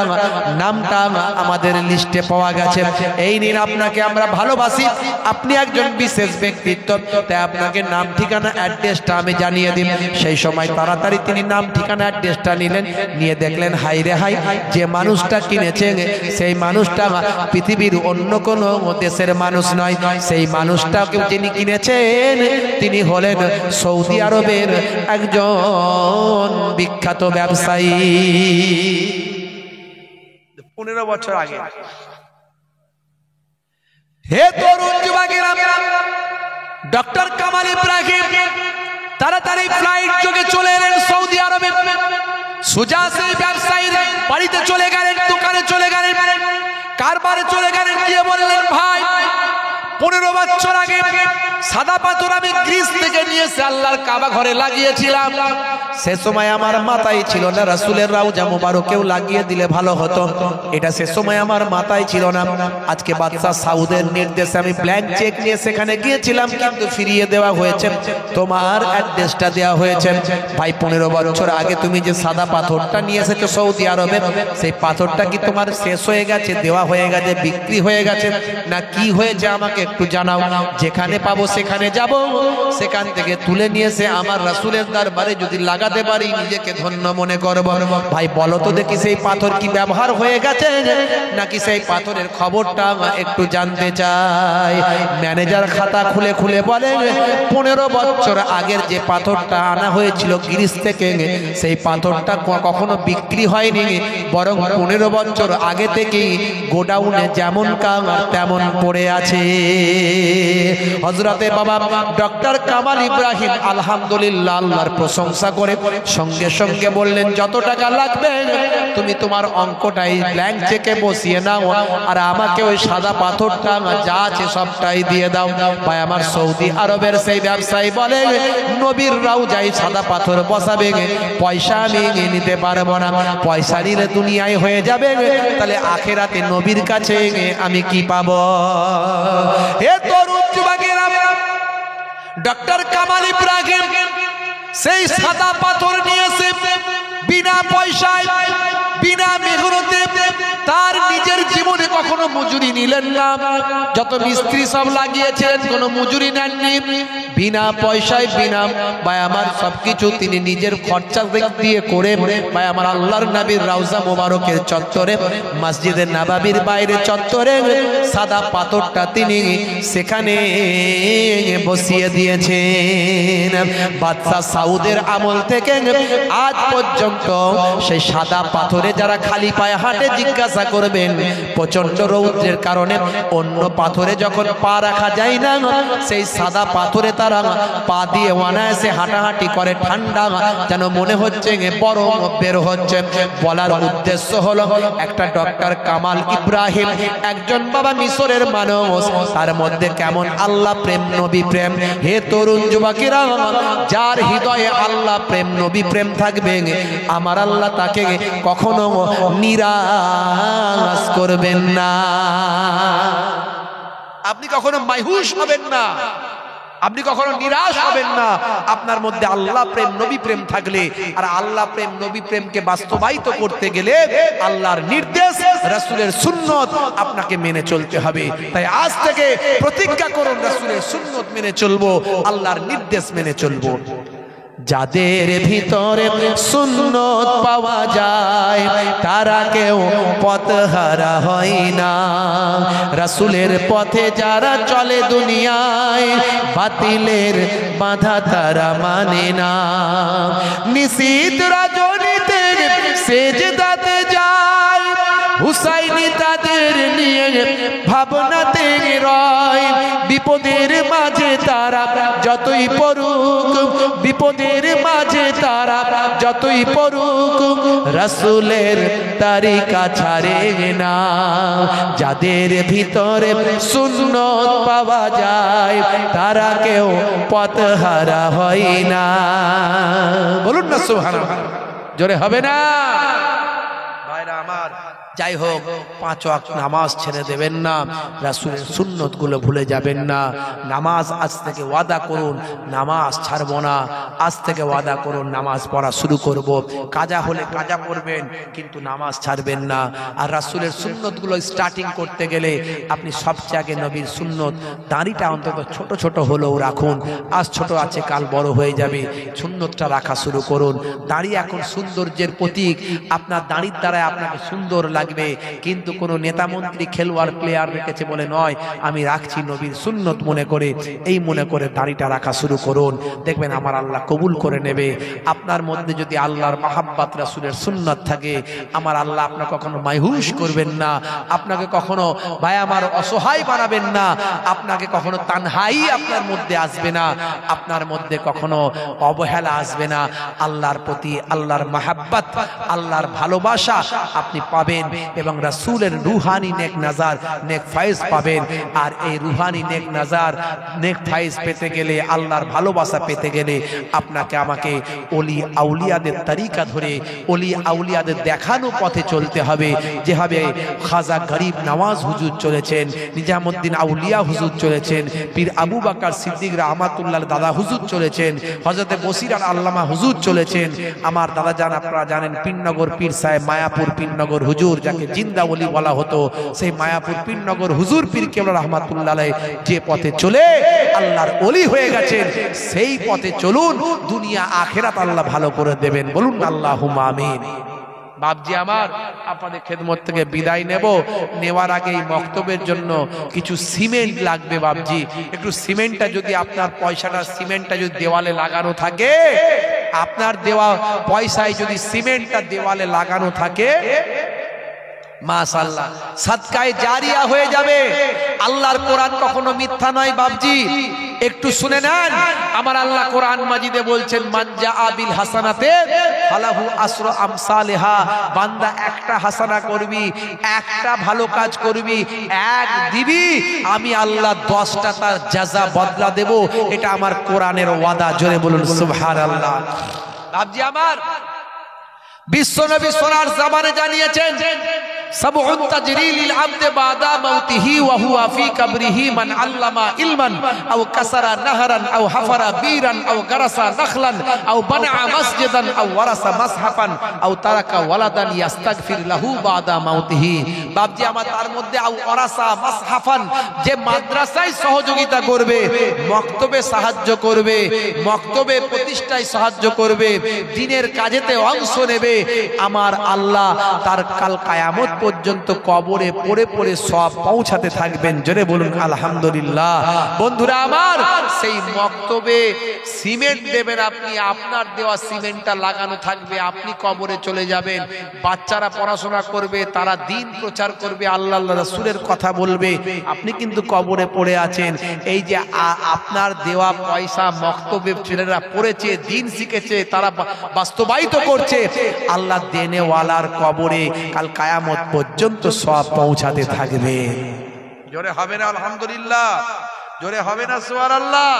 নামটা আমাদের লিস্টে পাওয়া গেছে। এই নিন, আপনাকে আমরা ভালোবাসি, আপনি একজন বিশেষ ব্যক্তিত্ব, তাই আপনাকে নাম ঠিকানা অ্যাড্রেসটা আমি জানিয়ে দিন। সেই সময় তাড়াতাড়ি তিনি নাম ঠিকানা অ্যাড্রেসটা নিলেন, নিয়ে দেখলেন হাই রে হাই, যে মানুষটা কিনেছে সেই মানুষটা পৃথিবীর অন্য কোনো দেশের মানুষ নয়। সেই মানুষটাকে যিনি কিনেছেন তিনি হলেন সৌদি আরবের একজন বিখ্যাত ব্যবসায়ী। 15 বছর আগে। হে তরুণ যুবকেরা, ডক্টর কামাল ইব্রাহিম তাড়াতাড়ি ফ্লাইট যোগে চলে এলেন সৌদি আরবে। সোজা সেই ব্যবসায়ীর বাড়িতে চলে গেলেন, দোকানে চলে গেলেন, কারবারে চলে গেলেন, গিয়ে বললেন, ভাই 15 বছর আগে সাদা পাথর আমি গ্রিস থেকে নিয়ে এসে আল্লাহর কাবা ঘরে লাগিয়েছিলাম। সে সময় আমার মাথায় ছিল না, রাসূলের রওজা মোবারকেও লাগিয়ে দিলে ভালো হতো। এটা সে সময় আমার মাথায় ছিল না। আজকে বাদশা সাউদের নির্দেশে আমি ব্ল্যাঙ্ক চেক নিয়ে সেখানে গিয়েছিলাম, কিন্তু ফিরিয়ে দেওয়া হয়েছে, তোমার অ্যাড্রেসটা দেওয়া হয়েছে। ভাই 15 বছর আগে তুমি যে সাদা পাথরটা নিয়ে এসেছো সৌদি আরবে, সেই পাথরটা কি তোমার শেষ হয়ে গেছে, দেওয়া হয়ে গেছে, বিক্রি হয়ে গেছে, না কি হয়েছে আমাকে একটু জানাও। যেখানে পাবো সেখানে যাব, সেখান থেকে তুলে নিয়ে এসে আমার রাসূলের দরবারে যদি লাগাতে পারি নিজেকে ধন্য মনে করব। ভাই বলো তো দেখি, সেই পাথর কি ব্যবহার হয়ে গেছে নাকি সেই পাথরের খবরটা একটু জানতে চাই। ম্যানেজার খাতা খুলে খুলে বলে, 15 বছর আগের যে পাথরটা আনা হয়েছিল গ্রিস থেকে, সেই পাথরটা কখনো বিক্রি হয়নি, বরং 15 বছর আগে থেকেই গোডাউনে যেমন কাম তেমন পড়ে আছে। হযরতে বাবা ডক্টর কামাল ইব্রাহিম আলহামদুলিল্লাহ আল্লাহর প্রশংসা করে সঙ্গে সঙ্গে বললেন, যত টাকা লাগবে তুমি তোমার অঙ্কটাই ব্ল্যাঙ্ক চেকে বসিয়ে নাও, আর আমাকে ওই সাদা পাথরটা যা আছে সবটাই দিয়ে দাও। ভাই আমার, সৌদি আরবের সেই ব্যবসায়ী বলে, নবীর রওজায় সাদা পাথর বসাবে, পয়সা আমি নিতে পারবো না, পয়সা নিলে দুনিয়ায় হয়ে যাবে, তাহলে আখিরাতে নবীর কাছে আমি কি পাবো? হে তরুণ যুবকেরা, ডক্টর কামাল ইব্রাহিম সেই সাদা পাথর নিয়েছে বিনা পয়সায়, বিনা মেহনতে। তার নিজের জীবনে কখনো মজুরি নিলেন না, যত মিস্ত্রি সব লাগিয়েছিলেন কোনো মজুরি নেননি, বিনা পয়সায়, বিনা ভাই আমার সবকিছু তিনি নিজের খরচা দিয়ে করে, ভাই আমার আল্লাহর নবীর রওজা মোবারকের চত্বরে, মসজিদে নববীর বাইরে চত্বরে সাদা পাথরটা তিনি সেখানে বসিয়ে দিয়েছেন। বাদশা সাউদের আমল থেকে আজ পর্যন্ত সেই সাদা পাথরে যারা খালি পায়ে হাঁটে জিজ্ঞাসা করবেন, প্রচন্ড রৌদ্রের কারণে অন্য পাথরে যখন পা রাখা যায় না, সেই সাদা পাথরে তারা পা দিয়ে অনায়াসে হাঁটাহাঁটি করে, ঠান্ডা যেন মনে হচ্ছে বরফ বের হচ্ছে। বলার উদ্দেশ্য হলো, একটা ডক্টর কামাল ইব্রাহিম একজন বাবা মিশরের মানুষ, তার মধ্যে কেমন আল্লাহ প্রেম, নবী প্রেম। হে তরুণ যুবকেরা, যার হৃদয়ে আল্লাহ প্রেম, নবী প্রেম থাকবে, আমার আল্লাহ তাকে কখনো নিরাশ করবেন না। আপনি কখনো মায়ুস হবেন না, আপনি কখনো নিরাশ হবেন না। আপনার মধ্যে আল্লাহ প্রেম নবী প্রেম থাকলে, আর আল্লাহ প্রেম নবী প্রেমকে বাস্তবায়িত করতে গেলে আল্লাহর নির্দেশ রাসূলের সুন্নত আপনাকে মেনে চলতে হবে। তাই আজ থেকে প্রতিজ্ঞা করুন রাসূলের সুন্নত মেনে চলবো, আল্লাহর নির্দেশ মেনে চলবো। যাদের ভিতরে সুন্নত পাওয়া যায় তারা কেউ পথহারা হয় না। রাসূলের পথে যারা চলে দুনিয়ায় বাতিলের বাধা তারা মানে না। নিশীথ রজনীতে সেজদাতে যায়, হুসাইনি তাদের নিয়ে ভাবনাতে রয়। বিপদের মাঝে তারা যতই পড়ুক, বিপদের মাঝে তারা যতই পড়ুক, রাসূলের তরিকা ছাড়ে না। যাদের ভিতরে সুন্নত পাওয়া যায় তারা কেউ পথহারা হয় না। বলুন না সুবহানাল্লাহ, জোরে হবে না ভাইরা আমার। যাই হোক, 5 ওয়াক্ত নামাজ ছেড়ে দেবেন না, রাসূলের সুন্নত গুলো ভুলে যাবেন না। নামাজ আজ থেকে ওয়াদা করুন নামাজ ছাড়বো না। আজ থেকে ওয়াদা করুন নামাজ পড়া শুরু করব। কাজা হলে কাজা পড়বেন, কিন্তু নামাজ ছাড়বেন না। আর রাসূলের সুন্নত গুলো স্টার্টিং করতে গেলে আপনি সবচেয়ে আগে নবীর সুন্নত, দাড়িটা অন্তত ছোট ছোট হলেও রাখুন। আজ ছোট আছে, কাল বড় হয়ে যাবে। সুন্নতটা রাখা শুরু করুন। দাড়ি এখন সৌন্দর্যের প্রতীক। আপনার দাড়ির দ্বারা আপনাকে সুন্দর লাগবে, কিন্তু কোন নেতা মন্ত্রী খেলোয়াড় প্লেয়ার রেখেছে বলে নয়, আমি রাখছি নবীর সুন্নত মনে করে। এই মনে করে দাড়িটা রাখা শুরু করুন, দেখবেন আমার আল্লাহ কবুল করে নেবে। আপনার মধ্যে যদি আল্লাহর মাহাব্বত রাসূলের সুন্নত থাকে, আমার আল্লাহ আপনাকে কখনো মায়হুস করবেন না, আপনাকে কখনো ভাই আমার অসহায় বানাবেন না, আপনাকে কখনো তানহাই আপনার মধ্যে আসবে না, আপনার মধ্যে কখনো অবহেলা আসবে না। আল্লাহর প্রতি আল্লাহর মাহাব্বত, আল্লাহর ভালোবাসা আপনি পাবেন, এবং রাসূলের রুহানি নেক নাজার নেক ফায়েজ পাবেন। আর এই রুহানি নেক নাজার নেক ফায়েজ পেতে গেলে, আল্লাহর ভালোবাসা পেতে গেলে আপনাকে আমাকে ওলি আউলিয়াদের তরিকা ধরে, ওলি আউলিয়াদের দেখানো পথে চলতে হবে। যেভাবে খাজা গরিব নওয়াজ হুজুর চলেছেন, নিজামুদ্দিন আউলিয়া হুজুর চলেছেন, পীর আবু বকর সিদ্দিক রাহমাতুল্লাহ দাদা হুজুর চলেছেন, হযরতে বসির আর আল্লামা হুজুর চলেছেন। আমার দাদা জান আপনারা জানেন পীরনগর পীর সাহেব, মায়াপুর পীরনগর হুজুর, যাকে জিন্দা ওলি বলা হতো, সেই মায়াপুর পীরনগর হুজুর পীর কেবলা রাহমাতুল্লাহ আলাইহি যে পথে চলে আল্লাহর ওলি হয়ে গেছেন, সেই পথে চলুন। দুনিয়া আখিরাত আল্লাহ ভালো করে দেবেন। বলুন আল্লাহুম্মা আমিন। বাপজি আমার, আপনাদের খেদমত থেকে বিদায় নেব। নেওয়ার আগে এই মক্তবের জন্য কিছু সিমেন্ট লাগবে বাপজি। একটু সিমেন্টটা যদি আপনার পয়সাটা, সিমেন্টটা যদি দেওয়ালে লাগানো থাকে, আপনার দেওয়া পয়সায় যদি সিমেন্টটা দেওয়ালে লাগানো থাকে, মাশাআল্লাহ সাদকায়ে জারিয়া হয়ে যাবে। আল্লাহর কোরআন কখনো মিথ্যা নয় বাপজি, একটু শুনে নেন। আমার আল্লাহ কোরআন মাজিদে বলছেন, মান জাআ বিল হাসানাতে ফালাহু আসরু আমসালিহা। বান্দা একটা হাসানা করবি, একটা ভালো কাজ করবি, এক দিবি, আমি আল্লাহ 10টা তার জাযা বদলা দেব। এটা আমার কোরআনের ওয়াদা। জোরে বলুন সুবহানাল্লাহ। বাপজি আমার, বিশ্বনবী সোনার জামানে জানিয়েছেন, সাবউন তাজরি লিল আবদি বাদা মাউতিহি ওয়া হুয়া ফি কবরিহি মান আল্লামা ইলমান আও কাসারা নাহরান আও হাফারা বীরান আও গারাসা নাখলান আও বানা মসজিদান আও ওয়ারাসা মাসহাফান আও তারাকা ওয়ালাদান ইস্তাগফির লাহু বাদা মাউতিহি। বাপজি আমার, তার মধ্যে আও ওয়ারাসা মাসহাফান, যে মাদ্রাসায় সহযোগিতা করবে, মক্তবে সাহায্য করবে, মক্তবে প্রতিষ্ঠায় সাহায্য করবে, দ্বীনের কাজেতে অংশ নেবে, আমার আল্লাহ তার কাল কিয়ামত পর্যন্ত কবরে পড়ে পড়ে সব পৌঁছাতে থাকবেন। জোরে বলুন আলহামদুলিল্লাহ। বন্ধুরা আমার, সেই মক্তবে সিমেন্ট দেবেন আপনি, আপনার দেওয়া সিমেন্টটা লাগানো থাকবে, আপনি কবরে চলে যাবেন। বাচ্চারা পড়াশোনা করবে, তারা দ্বীন প্রচার করবে, আল্লাহ রাসূলের কথা বলবে, আপনি কিন্তু কবরে পড়ে আছেন। এই যে আপনার দেওয়া পয়সা মক্তবে ছেলেরা পড়েছে, দ্বীন শিখেছে, তারা বাস্তবায়িত করছে, আল্লাহ দেনেওয়ালার কবরে কাল কিয়ামত পর্যন্ত সব পৌঁছাতে থাকবে। জোরে হবে না আলহামদুলিল্লাহ? জোরে হবে না সুবহানাল্লাহ?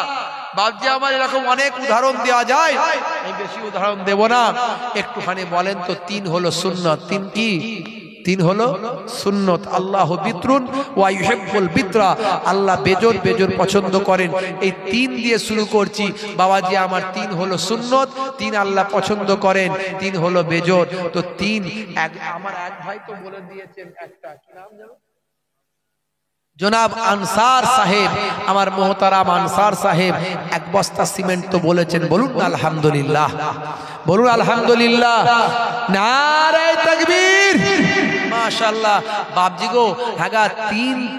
বাপজি আমার, এরকম অনেক উদাহরণ দেওয়া যায়, আমি বেশি উদাহরণ দেব না। একটুখানি বলেন তো, 3 হলো সুন্নাত। 3 কি? তিন হলো সুন্নত। আল্লাহ বিতরুন ওয়া ইউহিব্বুল বিতরা, আল্লাহ বেজোর বেজোর পছন্দ করেন। এই তিন দিয়ে শুরু করছি বাবাজি আমার। তিন হলো সুন্নত, তিন আল্লাহ পছন্দ করেন, তিন হলো বেজোর। তো তিন আমার এক ভাই তো বলে দিয়েছেন একটা, কি নাম জানো, জনাব আনসার সাহেব, আমার মোহতারাম আনসার সাহেব এক বস্তা সিমেন্ট তো বলেছেন। বলুন আলহামদুলিল্লাহ, বলুন আলহামদুলিল্লাহ, নারে তাকবীর, মাশাআল্লাহ। বাপজি গো, হাগা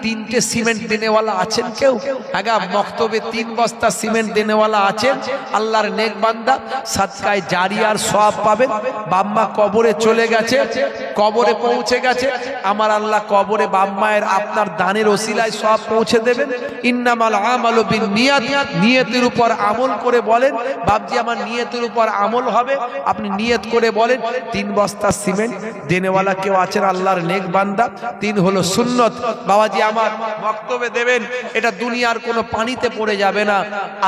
তিনটে সিমেন্ট দেনেওয়ালা আছেন কেউ? হাগা মক্তবে 3 বস্তা সিমেন্ট দেনেওয়ালা আছেন? আল্লাহর নেক বান্দা, সাদকায়ে জারিয়ার সওয়াব পাবেন। বাম্মা কবরে চলে গেছে, কবরে পৌঁছে গেছে, আমার আল্লাহ কবরে বাম্মায়ের আপনার দানের ওসিলায় সওয়াব পৌঁছে দেবেন। ইন্নামাল আমালু বিন্নিয়াত, নিয়তের উপর আমল করে বলেন বাপজি আমার নিয়তের উপর আমল হবে। আপনি নিয়ত করে বলেন 3 বস্তা সিমেন্ট দেনেওয়ালা কেউ আছেন আল্লাহর নেক বান্দা? 3 হলো সুন্নত। বাবাজি আমার বক্তব্যে দেবেন, এটা দুনিয়ার কোনো পানিতে পড়ে যাবে না।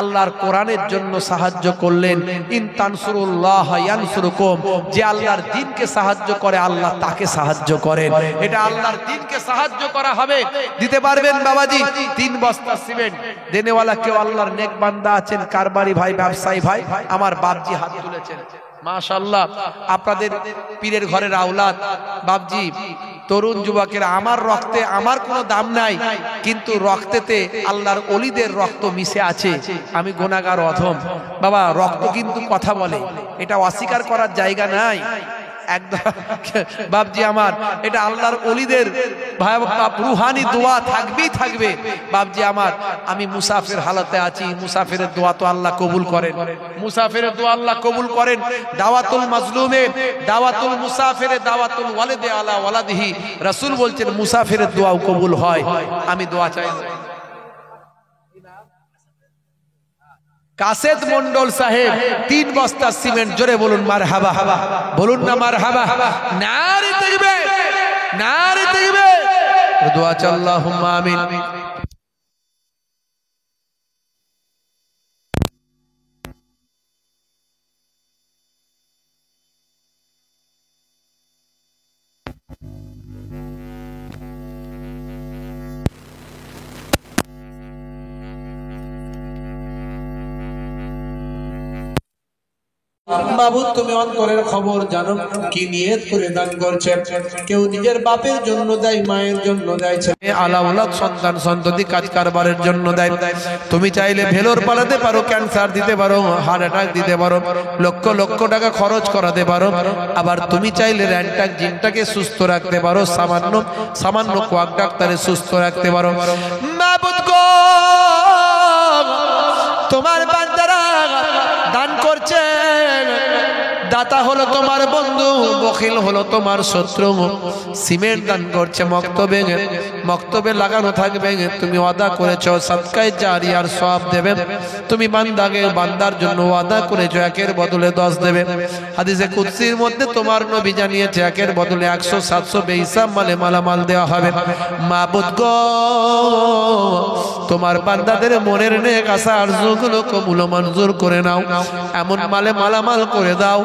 আল্লাহর কোরআনের জন্য সাহায্য করলেন। ইন তানসুরুল্লাহ ইয়ানসুরকুম, যে আল্লাহর দ্বীনকে সাহায্য করে আল্লাহ তাকে সাহায্য করেন। এটা আল্লাহর দ্বীনকে সাহায্য করা হবে। দিতে পারবেন বাবাজি 3 বস্তা সিমেন্ট দেনেওয়ালা কেউ আল্লাহর নেক বান্দা আছেন? কারবারি ভাই, ব্যবসায়ী ভাই, আমার বাপজি হাত তুলেছেন। মাশাআল্লাহ, আপনাদের পীরের ঘরের আওলাদ বাপজি, তরুণ যুবকের, আমার রক্তে আমার কোনো দাম নাই, কিন্তু রক্তেতে আল্লাহর ওলিদের রক্ত মিশে আছে। আমি গুনাহগার অধম বাবা, রক্ত কিন্তু কথা বলে, এটা অস্বীকার করার জায়গা নাই একদম বাপজি আমার। এটা আল্লাহর ওলিদের রুহানি দোয়া থাকবেই থাকবে বাপজি আমার। আমি মুসাফির হালাতে আছি, মুসাফিরের দোয়া তো আল্লাহ কবুল করেন, মুসাফিরের দোয়া আল্লাহ কবুল করেন। দাওয়াতুল মাজলুমে, দাওয়াতুল মুসাফিরে, দাওয়াতুল ওয়ালিদে আলা ওয়ালাদিহি, রাসূল বলছেন মুসাফিরের দোয়াও কবুল হয়। আমি দোয়া চাই। কাসেদ মন্ডল সাহেব 3 বস্তা সিমেন্ট, জোরে বলুন মারহাবা, বলুন না মারহাবা, নারে তাকবীর, নারে তাকবীর, দোয়া চাই আল্লাহুম্মা আমিন। মাবুদ তুমি অন্তরের খবর জানো, কি নিয়ত করে দান করছে। কেউ নিজের বাপের জন্য দেয়, মায়ের জন্য দেয়, ছেলে আলা ওলাদ সন্তান সন্ততি কাজ কারবারের জন্য দেয়। তুমি চাইলে ভেলোর পালাতে পারো, ক্যান্সার দিতে পারো, হার্ট অ্যাটাক দিতে পারো, লক্ষ লক্ষ টাকা খরচ করাতে পারো। আবার তুমি চাইলে র্যান্টাক জিনটাকে সুস্থ রাখতে পারো, সামান্য সামান্য কোয়াক ডাক্তারে সুস্থ রাখতে পারো। মাবুদ গো, তোমার বান্দারা দান করছে, দাতা হলো তোমার বন্ধু, বখিল হলো তোমার শত্রু। সিমেন্ট দান করছে, মক্তবে মক্তবে লাগানো থাকবে, তুমি ওয়াদা করেছো সাদকায়ে জারিয়ার সওয়াব দেবে। তুমি বান্দাকে, বান্দার জন্য ওয়াদা করেছো 1-এর বদলে 10 দেবে। হাদিসে কুদসির মধ্যে তোমার নবী জানিয়েছে 1-এর বদলে 100 700 বেহিসাব মালে মালামাল দেওয়া হবে। মাবুদ গো, তোমার বান্দাদের মনের নেক আশা আরজুগুলো কবুল মঞ্জুর করে নাও, এমন মালে মালামাল করে দাও,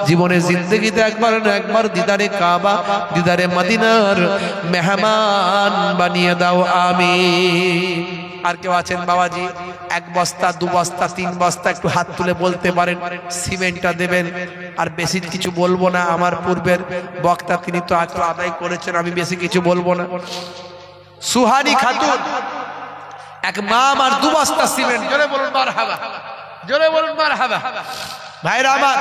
জীবনে জিন্দেগিতে একবার না একবার দিদারে কাবা, দিদারে মদিনার মেহমান বানিয়ে দাও, আমিন। আর কেউ আছেন বাবাজি 1 বস্তা 2 বস্তা 3 বস্তা? একটু হাত তুলে বলতে পারেন সিমেন্টটা দেবেন। আর বেশি কিছু বলবো না, আমার পূর্বের বক্তা তিনি তো একটু আদায় করেছেন, আমি বেশি কিছু বলবো না। সুহানি খাতুন এক মা আমার 2 বস্তা সিমেন্ট, জোরে বলুন মারহাবা, জোরে বলুন মারহাবা। ভাইরা আমার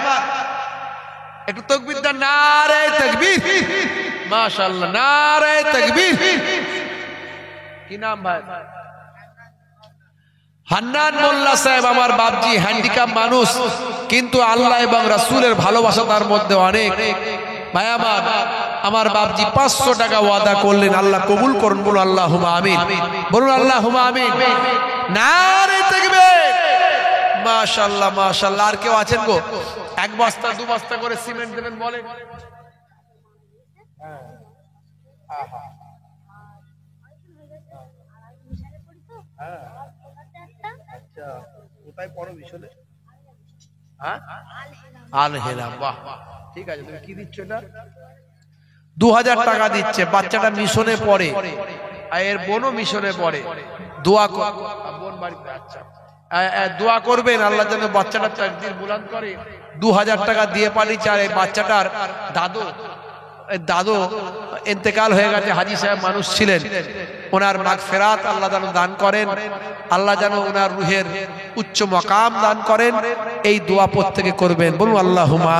একটু তাকবীর দেন, নারে তাকবীর, মাশাআল্লাহ, নারে তাকবীর। কি নাম ভাই? হান্নান মোল্লা সাহেব, আমার বাপজি হ্যান্ডিক্যাপ মানুষ, কিন্তু আল্লাহ এবং রাসূলের ভালোবাসা তার মধ্যে অনেক। ভাই আমার, আমার বাপজি 500 টাকা ওয়াদা করলেন, আল্লাহ কবুল করুন, বলুন আল্লাহুম্মা আমিন, বলুন আল্লাহুম্মা আমিন, নারে তাকবীর, মাশাআল্লাহ মাশাআল্লাহ। আর কেউ আছেন গো 1 বস্তা 2 বস্তা করে সিমেন্ট দেবেন বলেন? আচ্ছা, কোথায় পড়ো মিশনে? হ্যাঁ, আল হেরাম, বাহ, ঠিক আছে। তুমি কি দিচ্ছ এটা? 2000 টাকা দিচ্ছে, বাচ্চাটা মিশনে পড়ে, আর এর বোনও মিশনে পড়ে। দোয়া বোন বাড়িতে, আচ্ছা দোয়া করবেন আল্লাহ যেন বাচ্চাটা তাকদীর বুলন্দ করে। 2000 টাকা দিয়ে পাঠিয়েছে। আর এই বাচ্চাটার দাদু ইন্তেকাল হয়ে গেছে, হাজী সাহেব মানুষ ছিলেন, ওনার মাগফিরাত আল্লাহ যেন দান করেন, আল্লাহ যেন ওনার রুহের উচ্চ মাকাম দান করেন। এই দোয়া প্রত্যেকে করবেন, বলুন আল্লাহুম্মা।